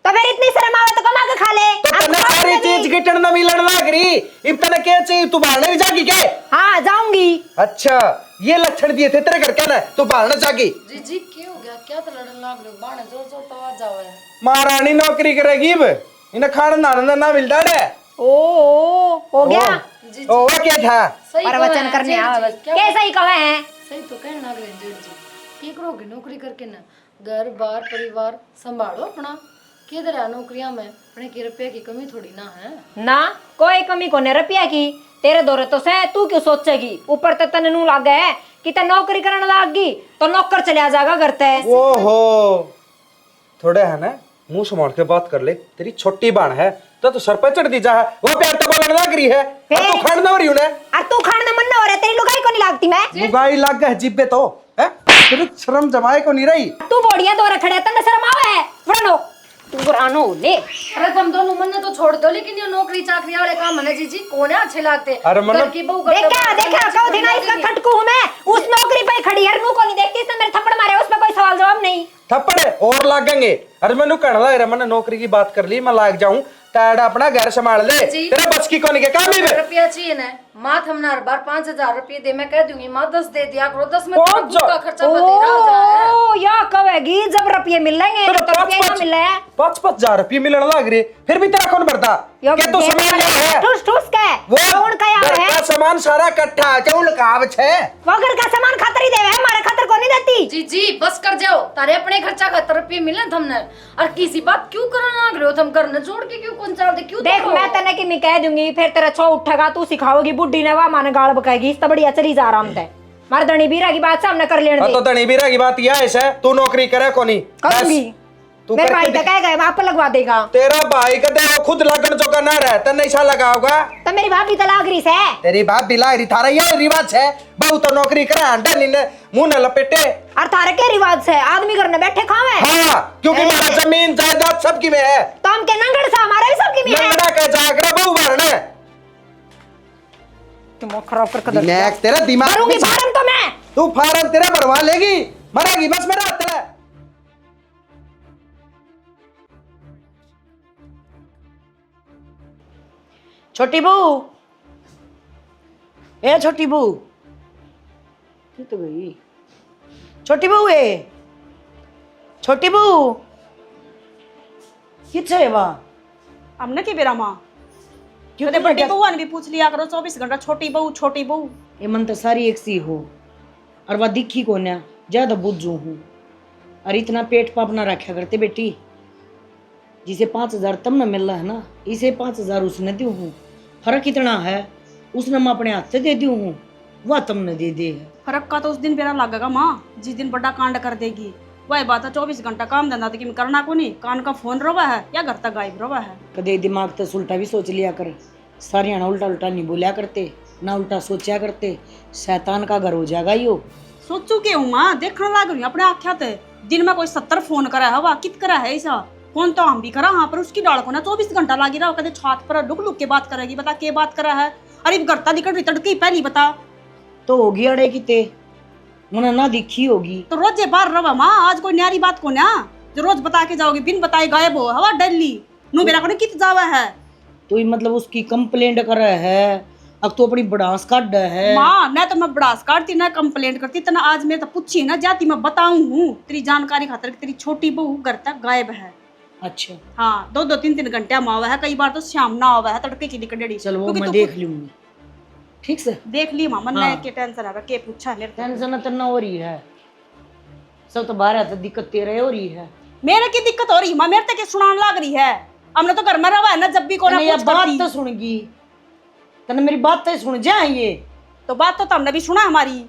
तो फिर इतनी शर्म आवे तो कमा के खा ले। तो तने सारी चीज गिटन न मिलन लग रही, इब तने क्या चाहिए? तू बाहर नहीं जागी के? हाँ जाऊंगी। अच्छा ये लक्षण दिए थे तेरे घर के ना, तू बाहर न जागी? जी जी क्या हो गया, क्या तो लड़न लाग रहे हो, बाणे जोर जोर तो आवाज आवे है। महारानी नौकरी करेगी अब, इन्हें खाना नाना ना मिलता है। ओ हो गया। जी ओ वो क्या था? सही प्रवचन करने आवे बस। कैसा ही कहे हैं? सही तो कहने लाग रहे हैं जेठ जी। क्या करोगे नौकरी करके ना, घर बार परिवार संभालो अपना। किधर है नौकरियां में, अपने की रुपये की कमी थोड़ी ना है। ना कोई कमी को नहीं रुपया की, तेरे दौरे तो से तू क्यों सोचेगी? ऊपर तो तने नू लागे है कि ते नौकरी करने लागी तो नौकर चले जाएगा घर ते। ओहो थोड़े है ना मुंह संभाल के बात कर ले, तेरी छोटी बहन है तो सर पे चढ़ दी जा है, वो प्यार तो बोलने लग रही है। और तू खान ना हो रही उन्हें? और तू खाने मन ना हो रहा, तेरी लुगाई को नहीं लागती मैं। लुगाई लग गए जिब्बे तो है, तेरी शर्म जमाए को नहीं रही। तू बोड़िया दौरे खड़े तने शर्म आवे है? वरनो तू बुरानो ले। अरे तुम दोनों मन तो छोड़ दो, लेकिन ये नौकरी चाकरी वाले काम है जी जी कौन है अच्छे लगते। अरे मतलब घर की बहू करते देखा देखा कहो थी ना इसका खटकू हूं मैं, उस नौकरी पे खड़ी है, मुंह को नहीं देखती, इसने मेरे थप्पड़ मारे, उस पे कोई सवाल जवाब नहीं। थप्पड़ और लागेंगे? अरे मैंने कहना लग रहा, मैंने नौकरी की बात कर ली, मैं लाग जाऊं ताड़ा अपना घर संभाल ले, तेरा बस की कौन के काम ही में। रुपया चाहिए ना माँ, हमने हर बार 5000 रुपये दे, मैं कह दूंगी माँ 10 दे दिया करो, 10 में तो दूध का खर्चा बतेरा हो जाए। ओ या कहेगी जब रुपये मिलेंगे तो रुपये ना मिले। 5,000 रुपये मिलने लग रहे, फिर भी तेरा कौन भरता? क्या तू सामान ले है? ठूस ठूस के वो कौन का यार है? सामान सारा इकट्ठा क्यों लकाव छे? वो घर का सामान खातर ही देवे, हमारे खातर को नहीं देती। जी जी बस कर जाओ, तारे अपने खर्चा खातर रुपये मिले हमने, और किसी बात क्यों करना लग रहे हो तुम? करने जोड़ के क्यों कौन चाल दे क्यों? देख मैं तने कि मैं कह दूंगी, फिर तेरा छो उठेगा, तू सिखाओगी, बुड्ढी ने वाह माने गाल बकाएगी, इस तो बढ़िया चली जा आराम से। मार धनी बीरा की बात सामने कर लेने दे। तो धनी बीरा की बात यह है, तू नौकरी करे कोनी? करूंगी। तू मेरे भाई करके तो कहेगा वहां पर लगवा देगा। तेरा भाई का देखो खुद लगन चौका ना रहे, तन्ने ऐसा लगाओगा? तो मेरी भाभी तो लाग रही से। तेरी बाप भी लाग रही, थारा यह रिवाज है, बहु तो नौकरी करे अंडा नीने मुंह न लपेटे। और थारे के रिवाज से आदमी घर में बैठे खावे? हाँ क्योंकि मेरा जमीन जायदाद सबकी में है। तो हम के नंगड़ सा हमारे भी सबकी में है। नंगड़ा के जागरा बहु भरने तुम खराब कर कर नेक तेरा दिमाग मारूंगी फारम तो मैं। तू फारम तेरा भरवा लेगी, मरेगी बस मेरा हाथ तेरा। छोटी बहू, ए छोटी बहू, की तो गई? छोटी बहू है, छोटी बहू किथे है वहाँ? हमने की बेरा माँ क्यों कदे बड़ी बहू ने भी पूछ लिया करो 24 घंटा छोटी बहू छोटी बहू। ये मन तो सारी एक सी हो, और वह दिखी को ना ज्यादा बुझू हूँ, और इतना पेट पाप ना रखा करते बेटी। जिसे 5,000 तब ना मिल रहा है ना, इसे 5,000 उसने दी हूँ, फर्क इतना है, उसने मैं अपने हाथ से दे दी हूँ, वह तुमने दे दे है। फर्क का तो उस दिन बेरा लगेगा माँ जिस दिन बड़ा कांड कर देगी। वही बात है 24 घंटा काम धंधा तो कि करना को नहीं, कान का फोन रोवा है या घर तक गायब रोवा है। कदे दिमाग तो उल्टा भी सोच लिया कर, सारे ना उल्टा उल्टा नहीं बोलिया करते, ना उल्टा सोचा करते, शैतान का घर हो जाएगा यो। सोचू के हूँ माँ, देखने लग रही अपने आख्या थे, दिन में कोई 70 फोन करा है, वाह कित करा है ऐसा फोन तो हम भी करा हाँ, पर उसकी डाल को ना 24 घंटा लगी रहा, कदे छात पर लुक लुक के बात करेगी, बता के बात करा है। अरे गरता दिक्कत रही तड़की पहली बता तो होगी अड़े किते मना ना दिखी होगी तो रोजे बार रवा माँ, आज कोई न्यारी बात को ना जो रोज बता के जाओगी, बिन बताए गायब हो हवा डली नु मेरा को कित जावा है। तो ये मतलब उसकी कंप्लेंट कर है, अब तो अपनी बड़ास काट है। माँ न तो मैं बड़ास काटती ना कंप्लेंट करती, तना आज मैं तो पूछी ना जाती, मैं बताऊं हूँ तेरी जानकारी खातर तेरी छोटी बहू घर तक गायब है। अच्छा हाँ 2-2 3-3 घंटे में आवा है, कई बार तो शाम ना आवा है, तड़के की निकल डेड़ी। चलो वो मैं देख लूंगी, ठीक से देख ली मामा हाँ। ने के टेंशन है के पूछा मेरे टेंशन तो ना हो रही है, सब तो बाहर है तो दिक्कत तेरे हो रही है। मेरे की दिक्कत हो रही माँ, मेरे तक सुनाने लग रही है। हमने तो घर में रहा है ना, जब भी कोई तने ये बात तो सुनगी, तने मेरी बात तो सुन जा। ये तो बात तो हमने भी सुना हमारी।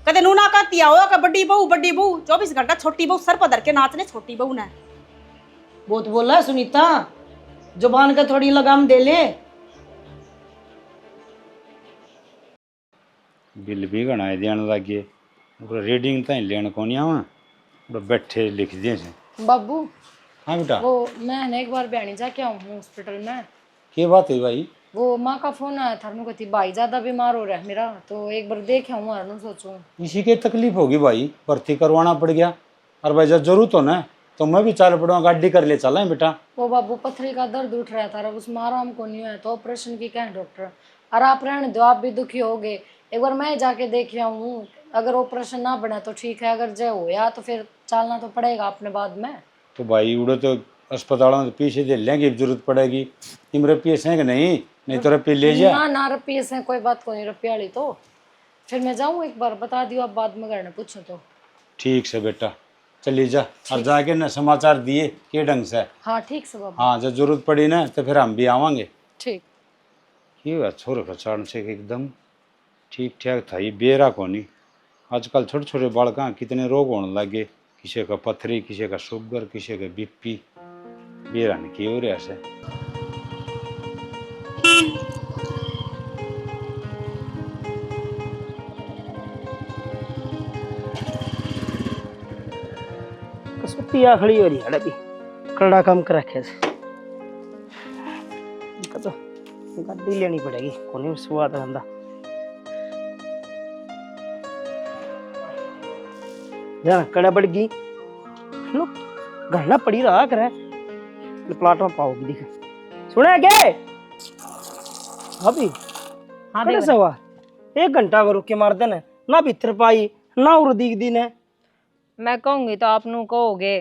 कदे नूना करती आओ कि बड़ी बहू 24 घंटा छोटी बहू सर पर धर के नाचने, छोटी बहू ने बहुत बोला है सुनीता, जुबान का थोड़ी लगाम दे ले। बिल भी गणाए देने लगे, रीडिंग तो लेने को नहीं आवा, बैठे लिख दिए से। बाबू हाँ बेटा, वो मैं ना एक बार बयानी जाके आऊँ हॉस्पिटल में। क्या बात है भाई? वो माँ का फोन आया था, उनको कहती भाई ज्यादा बीमार हो रहा है मेरा, तो एक बार देख आऊँ यार, सोचूं। इसी की तकलीफ होगी भाई, भर्ती करवाना पड़ गया। और भाई जब जरूरत हो ना तो मैं भी चाल पड़ूंगा, गाड़ी कर ले चला है बेटा। वो बाबू पथरी का दर्द उठ रहा था, उसमें आराम को नहीं है, तो ऑपरेशन की क्या है डॉक्टर। और आप रहने दो, आप भी दुखी होगे, एक बार मैं जाके देख आऊँ। अगर ऑपरेशन ना बने तो ठीक है, अगर जय हो या तो फिर चलना तो पड़ेगा अपने बाद में। तो भाई उड़े तो अस्पतालों में पीछे दे लेंगे, जरूरत पड़ेगी। इम रुपये से कि नहीं तो रुपये ले जा ना रुपये से कोई बात को नहीं, रुपये वाली तो फिर मैं जाऊँ एक बार, बता दियो आप बाद में करने पूछो तो। ठीक से बेटा, चली जा और जाके ना समाचार दिए के ढंग से। हाँ ठीक से बाबा। हाँ जब जरूरत पड़ी ना तो फिर हम भी आवांगे। ठीक। ये हुआ छोरे का चारण से एकदम ठीक ठाक था, ये बेरा को नहीं। आजकल छोटे छोटे बालका कितने रोग होने लगे, किसी का पथरी, किसी का शुगर, किसी का बीपी। बेरा नहीं किए हो रहा ऐसे। कसुतिया खड़ी हो रही है अभी, कड़ा काम कर रखे तो गाड़ी लेनी पड़ेगी, कोनी स्वाद धंधा। जाना कड़ा बढ़ गई, लोग घरना पड़ी रहा करे, प्लाट में पाओगी दिखे। सुने के अभी हाँ कड़े से हुआ 1 घंटा को रुक के मार देना, ना भीतर पाई ना उड़ दिख दी ने। मैं कहूंगी तो आप नू कहोगे,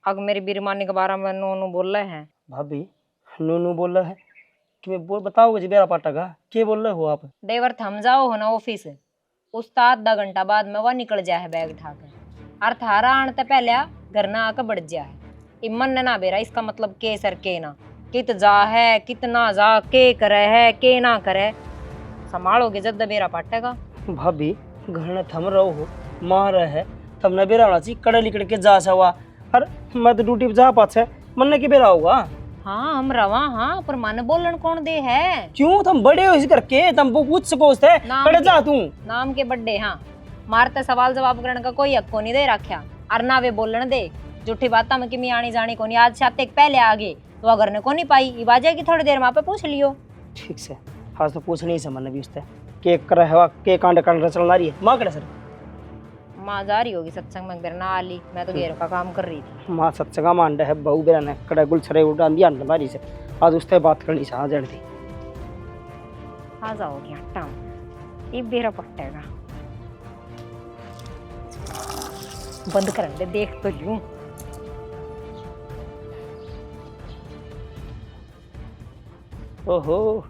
अगर मेरी बिरमानी के बारे में नू बोल रहे हैं। भाभी नू बोल रहा है कि मैं बोल बताओगे जी मेरा पाटा का क्या बोल रहे हो आप? देवर थम जाओ हो ना ऑफिस, उसका आधा घंटा बाद में वह निकल जाए है बैग उठा कर, और थारा आने ते पहले घर ना आकर बढ़ जाए। इमन ना बेरा, इसका मतलब के सर के ना, कित जा है कितना जा, के करे है के ना करे, संभालोगे जब बेरा पाटेगा। भाभी घर न थम रहो हो, मार है थम न बेरा होना चाहिए, कड़े लिकड़ के जा सवा। और मैं तो ड्यूटी पे जा पाछे मन ने की बेरा होगा। हाँ हम रवा, हाँ पर मन बोलन कौन दे है? क्यों तुम बड़े हो इस करके, तुम वो पूछ सको उससे कड़े जा तू नाम के बड्डे। हाँ मारते सवाल जवाब करने का कोई हक को नहीं दे रखा, और ना वे बोलन दे झूठी बात में कि आनी जानी को नहीं। आज शाते पहले आ गए तो अगर ने को नहीं पाई, ये बाजे की थोड़ी देर में आप पूछ लियो। ठीक से आज तो पूछ नहीं समझ भी उससे के कर है के कांड चलना रही है माँ कड़े सर। माँ जा रही होगी सत्संग में, ना आली, मैं तो घेर का काम कर रही थी। माँ सत्संगा मांडा है बहु बेरा ने कड़े गुलछरे उड़ा दिया बारी से, आज उससे बात करनी से आ जाती। आ जाओगी हटाओ, ये बेरा पट्टेगा, बंद कर दे, देख तो लूं। ओहो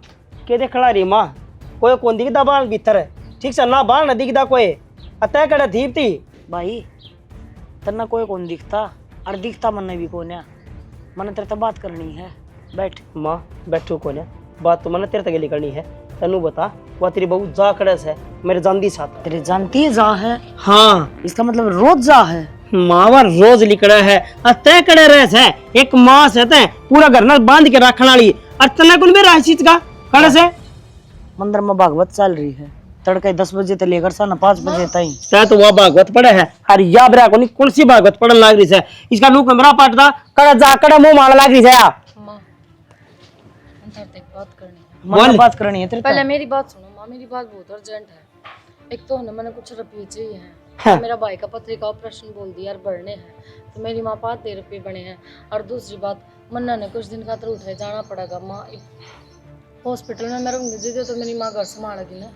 के देखला रही माँ, कोई कौन दिखता बाल भीतर है ठीक से ना, बाल न दिखता कोई अतः कड़े थीप थी। भाई तना कोई कौन दिखता, और दिखता मन भी कौन है, मन तेरे तो बात करनी है, बैठ। माँ बैठो कौन है, बात तो मन तेरे तक गली करनी है। तनु बता वह तेरी बहू जा कड़े से मेरे जानती साथ तेरे जानती है जा है? हाँ इसका मतलब रोज जा है? मावा रोज लिकड़ा है, अतः कड़े रह से एक माँ से तय पूरा घर न बांध के रखने वाली, और तना कौन मेरा हैसियत का कड़े से। मंदिर में भागवत चल रही है, तड़के 10 बजे से लेकर साना 5 बजे तक। तय तो वह भागवत पड़े है, और या बरा को नहीं कौन सी भागवत पढ़न लाग रही है, इसका मुंह कमरा पाटता कड़ा जा कड़ा मुंह मारने लाग रही है। माँ अंदर तक बात करनी है, मन बात करनी है तेरे पहले मेरी बात सुनो माँ, मेरी बात बहुत अर्जेंट है। एक तो ना मैंने कुछ रुपये चाहिए हैं, हाँ। मेरा भाई का पथरी का ऑपरेशन बोल दिया और बढ़ने हैं, तो मेरी माँ 5 रुपये बने हैं। और दूसरी बात, मन्ना ने कुछ दिन खातर उठे जाना पड़ेगा माँ हॉस्पिटल में, मैं रहूँगी जीते तो मेरी माँ घर संभालेगी ना,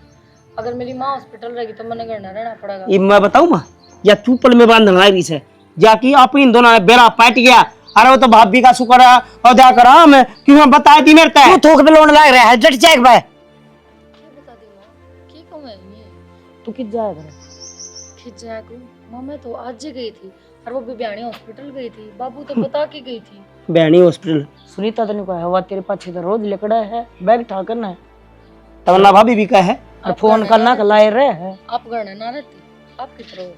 अगर मेरी माँ हॉस्पिटल रहेगी तो मैंने घर ना रहना पड़ेगा। ये मैं बताऊँ माँ, या चूपल में बांधना लाग रही है, जाकि अपनी इन दोनों बेरा पाट गया, अरे वो तो भाभी का शुक्र है और क्या करा मैं क्यों मैं बताया थी मेरे तय तू थोक पे लोन लाग रहा है, जट चेक भाई बता दी माँ की कहूँ मैं ये तू कित जाएगा? खिंच जाए को माँ, मैं तो आज ही गई थी और वो बिबियानी हॉस्पिटल गई थी, बाबू तो बता के गई थी। बहनी हॉस्पिटल। सुनीता तो नहीं कहा हवा तेरे पाछे तो रोज लकड़ा है, बैग ठा करना है तमन्ना भाभी भी का है और फोन करना लाए रहे है। आप घर ना रहते, आप किस रहो?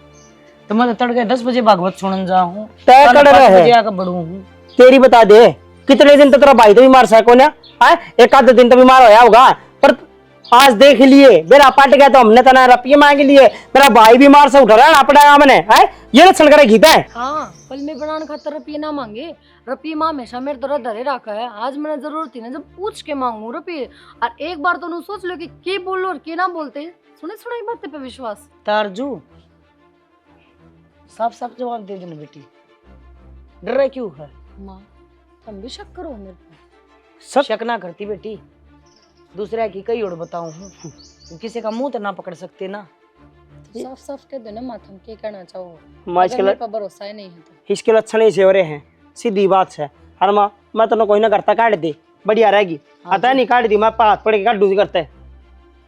तो मैं तो तड़के 10 बजे भागवत सुनन जा हूँ, तय कर रहा है। आकर बढ़ू हूँ। तेरी बता दे कितने दिन तो तेरा भाई तो बीमार सको ना है, एक आध दिन तो बीमार होया होगा, पर आज देख लिए मेरा पट गया तो हमने तना रुपये मांग लिए, मेरा भाई बीमार से उठा रहा पड़ेगा मैंने है, ये लक्षण करे खीता है। हाँ पल में बनाने खातर रुपये ना मांगे, रुपये माँ हमेशा मेरे तरह धरे रखा है। आज मैंने जरूरत थी ना जब पूछ के मांगू रुपये, और एक बार तो सोच लो कि के बोलो और के ना बोलते, सुने सुनाई बातें पे विश्वास। तारजू साफ साफ जवाब दे देना बेटी, डर रहा क्यों है? माँ तुम भी शक करो मेरे पे। सब शक ना करती बेटी, दूसरा की कई और बताऊं हूँ, किसी का मुंह तो ना पकड़ सकते ना। तो साफ साफ कह दो ना माँ, तुम क्या कहना चाहो? माँ अगर मेरे पर भरोसा ही नहीं है तो इसके लक्षण ही से हो रहे हैं, सीधी बात है। हर माँ मैं तो कोई ना करता काट दे बढ़िया रहेगी, आता है नहीं काट दी मैं हाथ पड़ के काट दूसरी करता है।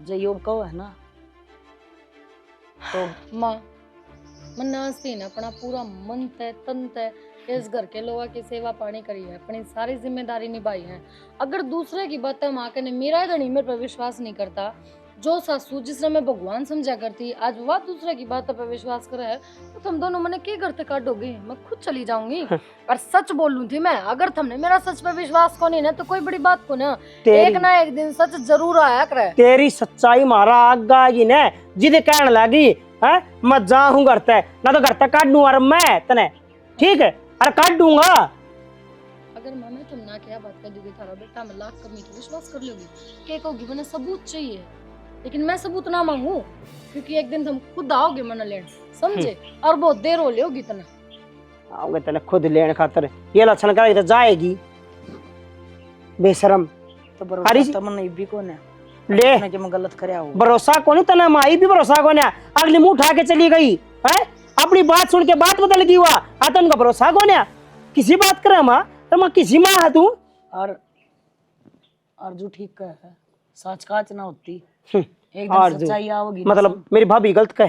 जयोब कहो है ना, तो माँ मन नास्ती ना अपना पूरा मन तय तन तय इस घर के लोगों की सेवा पानी करी है, अपनी सारी जिम्मेदारी निभाई है। अगर दूसरे की बातें माँ के ने मेरा धनी मेरे पर विश्वास नहीं करता, जो सासू जिसने मैं भगवान समझा करती आज वह दूसरे की बातों पर विश्वास करे है, तो तुम दोनों मैंने क्या करते काटोगे? मैं खुद चली जाऊंगी। और सच बोलूं थी मैं, अगर तुमने मेरा सच पे विश्वास को नहीं ना तो कोई बड़ी बात को ना, एक ना एक दिन सच जरूर आया करे। तेरी सच्चाई मारा आगा की ने जिदे कहने लगी है मैं जाऊं घर तक ना तो घर तक काट दूं और मैं तने ठीक है अरे काट दूंगा। अगर मामा तुम ना क्या बात कर दोगे थारा बेटा मैं लाख कमी तो विश्वास कर लोगी, क्या कहोगी? मैंने सबूत चाहिए, लेकिन मैं सबूत ना मांगू क्योंकि एक दिन तुम खुद आओगे मन लेने, समझे? और बहुत देर हो लेगी तना आओगे तने खुद लेने खातर ये लक्षण करेगी तो जाएगी बेशरम। तो भरोसा तमन्ना भी कौन है ले कि मैं गलत करया हूँ? भरोसा कौन तना माई भी भरोसा कौन है, अगली मुंह उठा के चली गई है, अपनी बात सुन के बात बदल गई हुआ आता उनका भरोसा कौन है? किसी बात करे माँ तो मैं किसी माँ है तू और जो ठीक कह है, सच काच ना होती, एक दिन सच्चाई आओगी। मतलब मेरी भाभी गलत कहे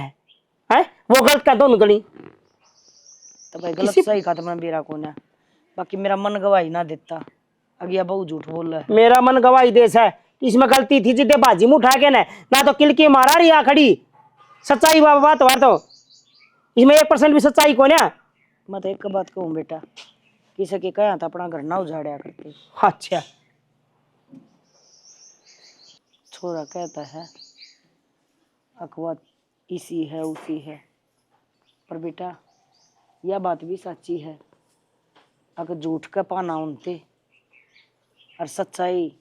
है, वो गलत कह दोनों गली तो भाई गलत सही का तो मैं बेरा कौन है, बाकी मेरा मन गवाही ना देता, अगिया बहु झूठ बोल रहा है। मेरा मन गवाही देश है, इसमें गलती थी जिदे बाजी मुँह उठा के ना तो किलकी मारा रही आ खड़ी, सच्चाई बाबा बात हुआ तो इसमें 1% भी सच्चाई कौन है? मैं तो एक बात कहूँ बेटा, किसी के कहा था अपना घर ना उजाड़िया करते। अच्छा छोरा कहता है अखवा इसी है उसी है, पर बेटा यह बात भी सच्ची है, अगर झूठ का पाना उनते और सच्चाई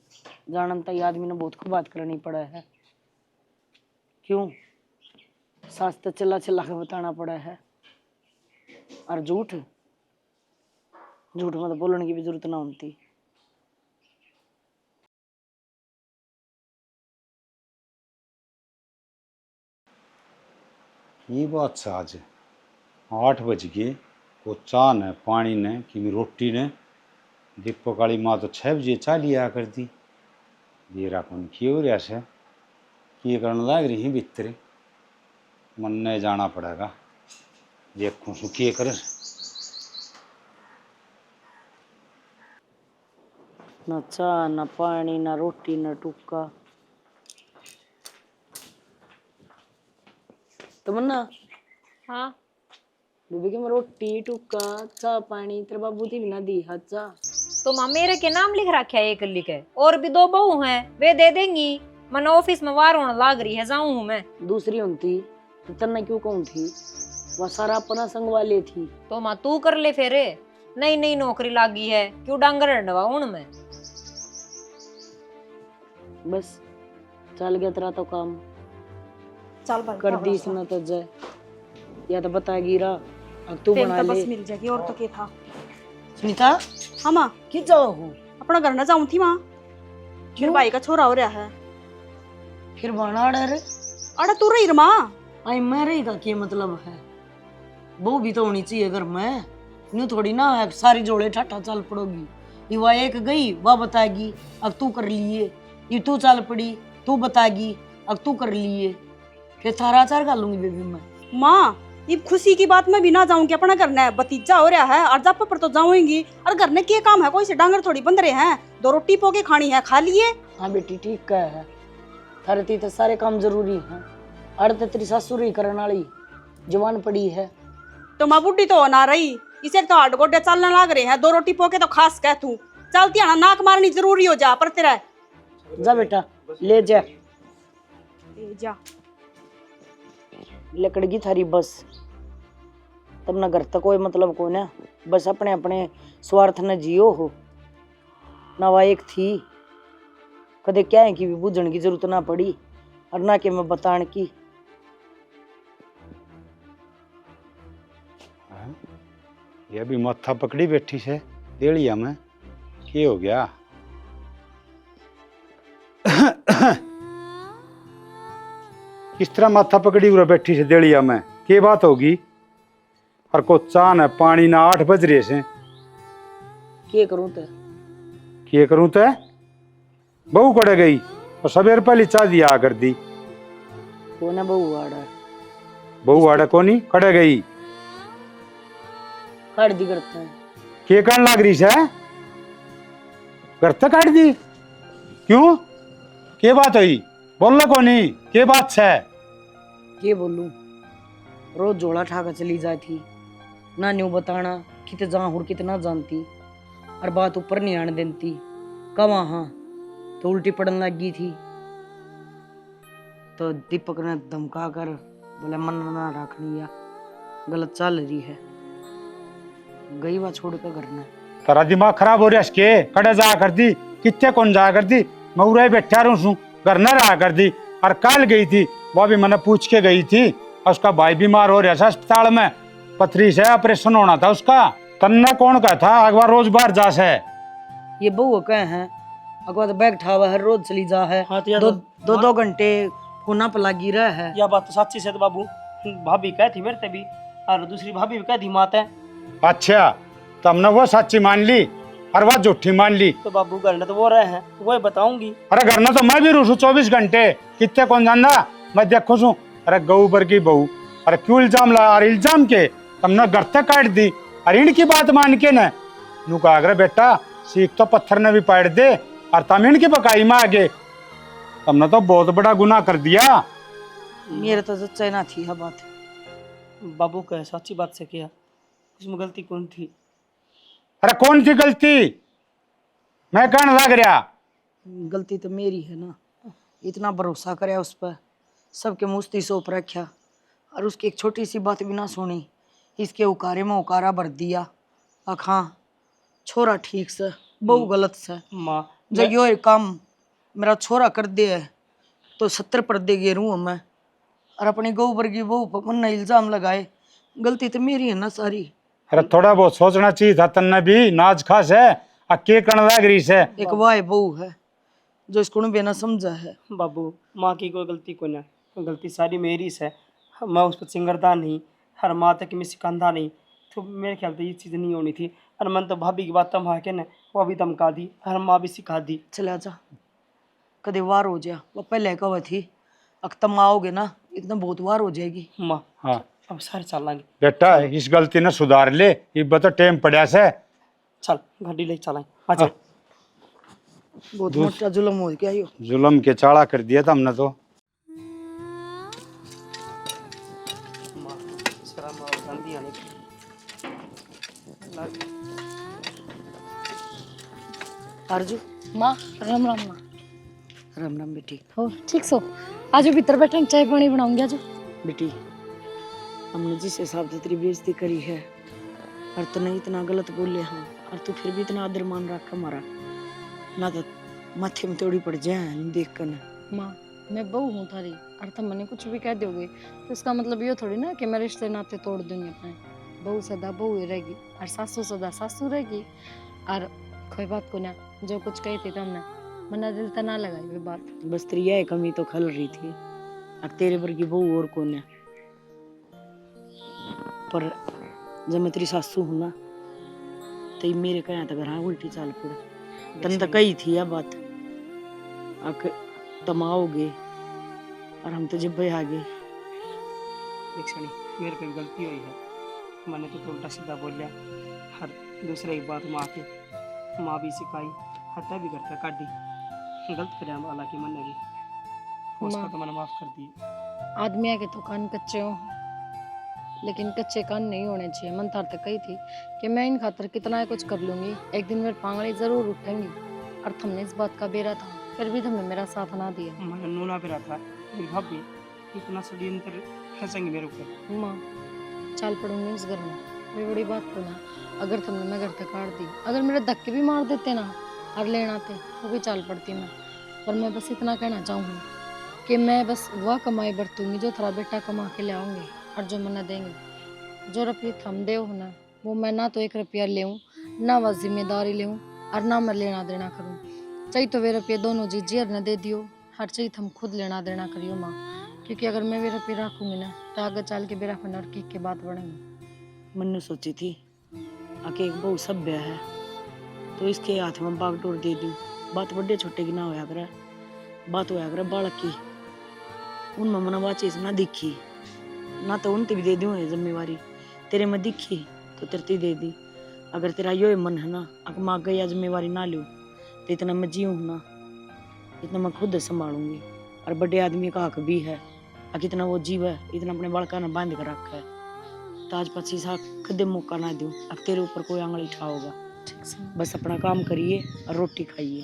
जानता ही आदमी ने बहुत खूब बात करनी पड़ा है। क्यों? सास तो चिल्ला चिल्ला के बताना पड़ा है, और झूठ में तो बोलने की भी जरूरत ना होती। ये बात से आज 8 बज गए, को चाह ने पानी ने कि रोटी ने दीपक वाली माँ तो 6 बजे चाह लिया कर दी, देरा कौन की हो रहा से कि करने लग रही भीतर मन ने जाना पड़ेगा, देखूँ सुखिए कर। ना चाह ना पानी ना रोटी ना टुक्का। तमन्ना हाँ बीबी के मैं रोटी टुक्का चाह पानी तेरे बाबू थी बिना दी हाथ चाह। तो माँ मेरे के नाम लिख रखा है एक लिखे, और भी 2 बहू हैं वे दे देंगी, मन ऑफिस में वार होने लाग रही है जाऊं हूँ मैं। दूसरी होती तो तन्ना क्यों कहूँ थी, वह सारा अपना संग वाले थी। तो माँ तू कर ले फेरे, नई नई नौकरी लागी है क्यों डांगर डवाऊं मैं। बस चल गया तेरा तो काम, चल भाई कर दी इसने तो जय, या तो बताएगी रा अब तू बना ले। बस मिल जाएगी और तो क्या था। सुनीता हाँ माँ कि जाओ हो अपना घर ना जाऊँ थी माँ, फिर भाई का छोरा हो रहा है। फिर बना डर अरे तू रही माँ, आई मैं रही का क्या मतलब है, बहू भी तो होनी चाहिए घर में, यूं थोड़ी ना है सारी जोड़े ठाठा चल पड़ोगी। ये वह एक गई वह बताएगी अब तू कर लिए, ये तू चल पड़ी तू बताएगी अब तू कर लिए, फिर थारा आचार कर लूंगी बेबी मैं। माँ ये खुशी की बात मैं भी ना जाऊंगी, अपना करना है, भतीजा हो रहा है और जब पर तो जाऊंगी। और घर में क्या काम है, कोई से डांगर थोड़ी बंद रहे हैं, 2 रोटी पोके खानी है, खा लिए। हाँ बेटी ठीक कह है, थारे ती तो सारे काम जरूरी हैं। अरे तो तेरी सासुर ही करने वाली जवान पड़ी है। तो माँ बुढ़ी तो ना रही, इसे तो हाथ गोडे चलने लग रहे हैं, 2 रोटी पोके तो खास कह तू चलती है ना, नाक मारनी जरूरी हो जा पर तेरा। जा बेटा ले जा, जा लकड़गी थारी बस, तब ना घर तक कोई मतलब को ना, बस अपने अपने स्वार्थ न जियो हो। नवा एक थी कदे क्या है कि भी बुझण की जरूरत ना पड़ी, और ना कि मैं बताण की। ये भी माथा पकड़ी बैठी से देलिया में, क्या हो गया? किस तरह माथा पकड़ी उरा बैठी से देलिया में, क्या बात होगी? और को चान है पानी ना 8 बज रहे से, क्या करूं ते? क्या करूं ते? बहू कड़े गई और सवेर पहली चाह दिया कर दी। को ना बहू आड़ा, बहू आड़ा कोनी कड़े गई, काट दी करते हैं। क्या करने लग रही से? करते काट दी क्यों? क्या बात हुई? बोलना कोनी, क्या बात है? क्या बोलूं, रोज जोड़ा ठाकर चली जाती थी, ना न्यू बताना कित जहाँ हुर कितना जानती, और बात ऊपर नहीं आने देती। कवा हाँ तो उल्टी पड़ने लग गई थी, तो दीपक ने धमका कर बोले मन ना रखनी या गलत चल रही है, गई वह छोड़ कर घर में। तेरा दिमाग खराब हो रहा है इसके, कड़े जा कर दी, कितने कौन जा कर दी, मैं उरे बैठा रहूं, घर न रहा कर दी। और कल गई थी, वो भी मैंने पूछ के गई थी, और उसका भाई बीमार हो रहा था अस्पताल में, पथरी से ऑपरेशन होना था उसका। तन्ना कौन का था अगवा रोज बाहर जा से? ये बहू कहे हैं अगवा तो बैग ठावा है, रोज चली जा है, हाँ तो यार दो घंटे होना पर लगी रहा है। यह बात तो सच्ची से तो बाबू, भाभी कह थी मेरे ते भी, और दूसरी भाभी भी कह थी माता है। अच्छा तो हमने वो सच्ची मान ली और वह झूठी मान ली। तो बाबू घर में तो वो रहे हैं, वही बताऊंगी। अरे घर में तो मैं भी रूसू 24 घंटे, कितने कौन जानना, मैं देखो सू। अरे गऊ पर की बहू, अरे क्यों इल्जाम ला, और इल्जाम के तुमने घर तक काट दी, अरे इनकी बात मान के न नू कहा अगर बेटा सीख तो पत्थर ने भी पाड़ दे, और तुम इनकी पकाई में आगे, तुमने तो बहुत बड़ा गुनाह कर दिया। मेरे तो सच्चाई ना थी यह बात। बाबू कहे सच्ची बात से किया, उसमें गलती कौन थी? अरे कौन सी गलती, मैं कहने लग रहा। गलती तो मेरी है ना, इतना भरोसा करे उस पर, सबके मुस्ती सौंप रखा, और उसकी एक छोटी सी बात भी ना सुनी, इसके उकारे में उकारा भर दिया। हाँ छोरा ठीक से, बहू गलत से। माँ जब यो काम मेरा छोरा कर दे है तो 70 पर्दे गेरू मैं, और अपनी गऊ वर्गी बहू पर मन इल्जाम लगाए, गलती तो मेरी है ना सारी। अरे थोड़ा बहुत सोचना चाहिए था तन्ने भी, नाज खास है, अके करने लग रही से। एक वाह बहू है जो इसको बेना समझा है। बाबू माँ की कोई गलती को ना, गलती सारी मेरी से, मैं उस पर सिंगरदा नहीं, हर माँ तक मैं सिखांदा नहीं, तो मेरे ख्याल से ये चीज़ नहीं होनी थी। और मन तो भाभी की बात तम के ना, वो भी धमका दी, हर माँ भी सिखा दी। चला जा, कदे वार हो जा, वो पहले कहा थी अक तुम आओगे ना इतना बहुत वार हो जाएगी। माँ हाँ अब सारे चल लाएंगे, बेटा इस गलती ने सुधार ले, ये बता टाइम पड़ा से। चल गाड़ी ले चलाएं। अच्छा बहुत मोटा जुल्म हो गया यो। जुल्म के चाड़ा कर दिया था हमने तो। अर्जु माँ राम राम। माँ राम राम बेटी। हो ठीक सो, आज भीतर बैठे चाय पानी बनाऊंगी। आज बेटी हमने जिस हिसाब से तेरी बेइज्जती करी है, और तूने इतना गलत बोले हैं, और तू फिर भी इतना आदर मान रखा हमारा, ना तो माथे में तोड़ी पड़ जाए देख कर। माँ मैं बहू हूँ थारी, और तुम मैंने कुछ भी कह दोगे तो इसका मतलब ये थोड़ी ना कि मैं रिश्ते नाते तोड़ दूंगी अपने। बहू सदा बहू ही रहेगी, और सासू सदा सासू रहेगी। और कोई बात को ना, जो कुछ कही थी तुमने मना दिल तो ना लगाई वो बात। बस तेरी यह कमी तो खल रही थी, अब तेरे पर की बहू और कौन है। पर जब मैं तेरी सासू हूँ ना, तो मेरे कहा तक घर उल्टी चाल पड़े। तन तो कही थी यह बात, अक तुम आओगे और हम तो जब आ गए। मेरे पे गलती हुई है, मैंने तो उल्टा सीधा बोलिया। हर दूसरे की बात माँ के माँ भी सिखाई, हत्या भी करता काटी, गलत करे वाला की मैंने भी उसका तो मैंने माफ कर दिया। आदमिया के तो कान कच्चे हो, लेकिन कच्चे कान नहीं होने चाहिए। मन थार तक कही थी कि मैं इन खातर कितना कुछ कर लूंगी, एक दिन मेरे पांगड़ी जरूर उठेंगी। और तुमने इस बात का बेरा था, फिर भी तुमने मेरा साथ ना दिया। मैंने नूना पे रहा था, मेरी भाभी इतना षड्यंत्र फंसेंगे मेरे ऊपर। माँ चाल पड़ूंगी इस घर में, कोई बड़ी बात तो ना। अगर तुमने मैं घर तक काट दी, अगर मेरे धक्के भी मार देते ना और लेना आते तो भी चाल पड़ती मैं। पर मैं बस इतना कहना चाहूँगी कि मैं बस वह कमाई बरतूंगी जो थोड़ा बेटा कमा के ले आऊँगी, और जो मना देंगे। जो रुपये थम दे हो ना, वो मैं ना तो 1 रुपया ले ना वह जिम्मेदारी ले, और ना मैं लेना देना करूँ। चाहिए तो वे रुपये दोनों जी न दे दियो, हर चाहिए हम खुद लेना देना करियो माँ। क्योंकि अगर मैं वे रुपये रखूँगी ना तो आगे चल के बेरा फन और की बात बढ़ेंगी। मैंने सोची थी आके एक बहु सभ्य है तो इसके हाथ में बागडोर दे दूं। बात बड़े छोटे की ना होया करे, बात होया करे बालक की। उनमें मना बाचीज ना दिखी ना तो उनते भी दे दूं ये जिम्मेवारी। तेरे में दिखी तो तेरे दे दी। अगर तेरा यो मन है ना अगर माँ गया जिम्मेवारी ना लूँ तो इतना मैं जीऊँ ना, इतना मैं खुद संभालूंगी। और बड़े आदमी का हक भी है, कितना वो जीव है, इतना अपने बड़का ने बांध कर रखा है। तो आज 25 साल कदे मौका ना दूं, अब तेरे ऊपर कोई आंगली उठाओगा। बस अपना काम करिए और रोटी खाइए।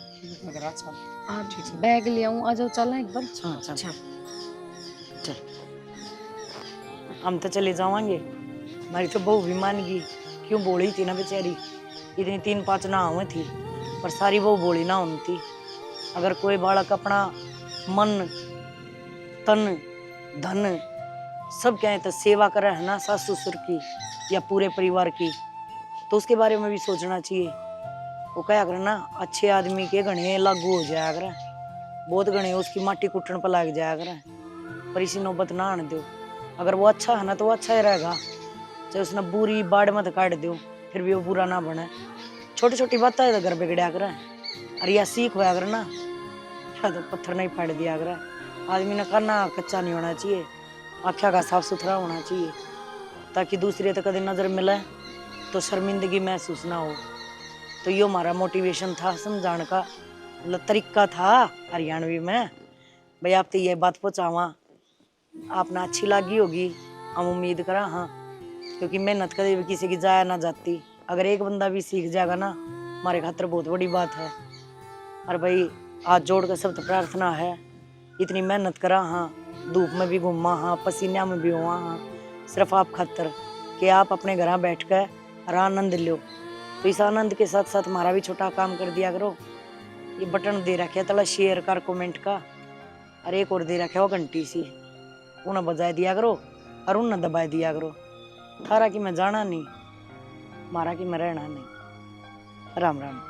आप बैग ले आऊँ, आ जाओ चलना एक बार। हाँ चल चल, हम तो चले जावांगे। हमारी तो बहू भी मान गई, क्यों बोली थी ना बेचारी, इतनी 3-5 ना हुए थी पर सारी बहू बोली ना होनी थी। अगर कोई बालक अपना मन तन धन सब क्या है तो सेवा करे है ना, सास ससुर की या पूरे परिवार की, तो उसके बारे में भी सोचना चाहिए। वो क्या करे ना, अच्छे आदमी के गणे लागू हो जाया करे, बहुत गणे उसकी माटी कुटन पर लग जाया करे, पर इसी नौबत ना आने दो। अगर वो अच्छा है ना तो वो अच्छा ही रहेगा, चाहे उसने बुरी बाढ़ मत काट दो फिर भी वो बुरा ना बने। छोटी छोटी बातें है तो घर बिगड़िया करे, और या सीख होया करे ना, या तो पत्थर नहीं फाड़ दिया करे। आदमी ने करना कच्चा नहीं होना चाहिए, आँखा का साफ सुथरा होना चाहिए, ताकि दूसरे तक कभी नजर मिले तो शर्मिंदगी महसूस ना हो। तो यो हमारा मोटिवेशन था, समझाने का तरीका था हरियाणवी में। भाई आप तो ये बात पहुँचावा, आपने अच्छी लगी होगी हम उम्मीद करा। हाँ, क्योंकि मेहनत कभी भी किसी की जाया ना जाती। अगर एक बंदा भी सीख जाएगा ना हमारे खातर बहुत बड़ी बात है। और भाई हाथ जोड़ कर सब तो प्रार्थना है, इतनी मेहनत करा हाँ, धूप में भी घूमा हाँ, पसीना में भी हुआ हाँ, सिर्फ आप खातर कि आप अपने घर बैठ कर और आनंद लो। तो इस आनंद के साथ साथ हमारा भी छोटा काम कर दिया करो। ये बटन दे रखे तला शेयर कर कमेंट का, और एक और दे रखे वो घंटी सी, उन्हें बजाय दिया करो और उन्हें दबाए दिया करो। थारा कि मैं जाना नहीं, मारा कि मैं रहना नहीं। राम राम।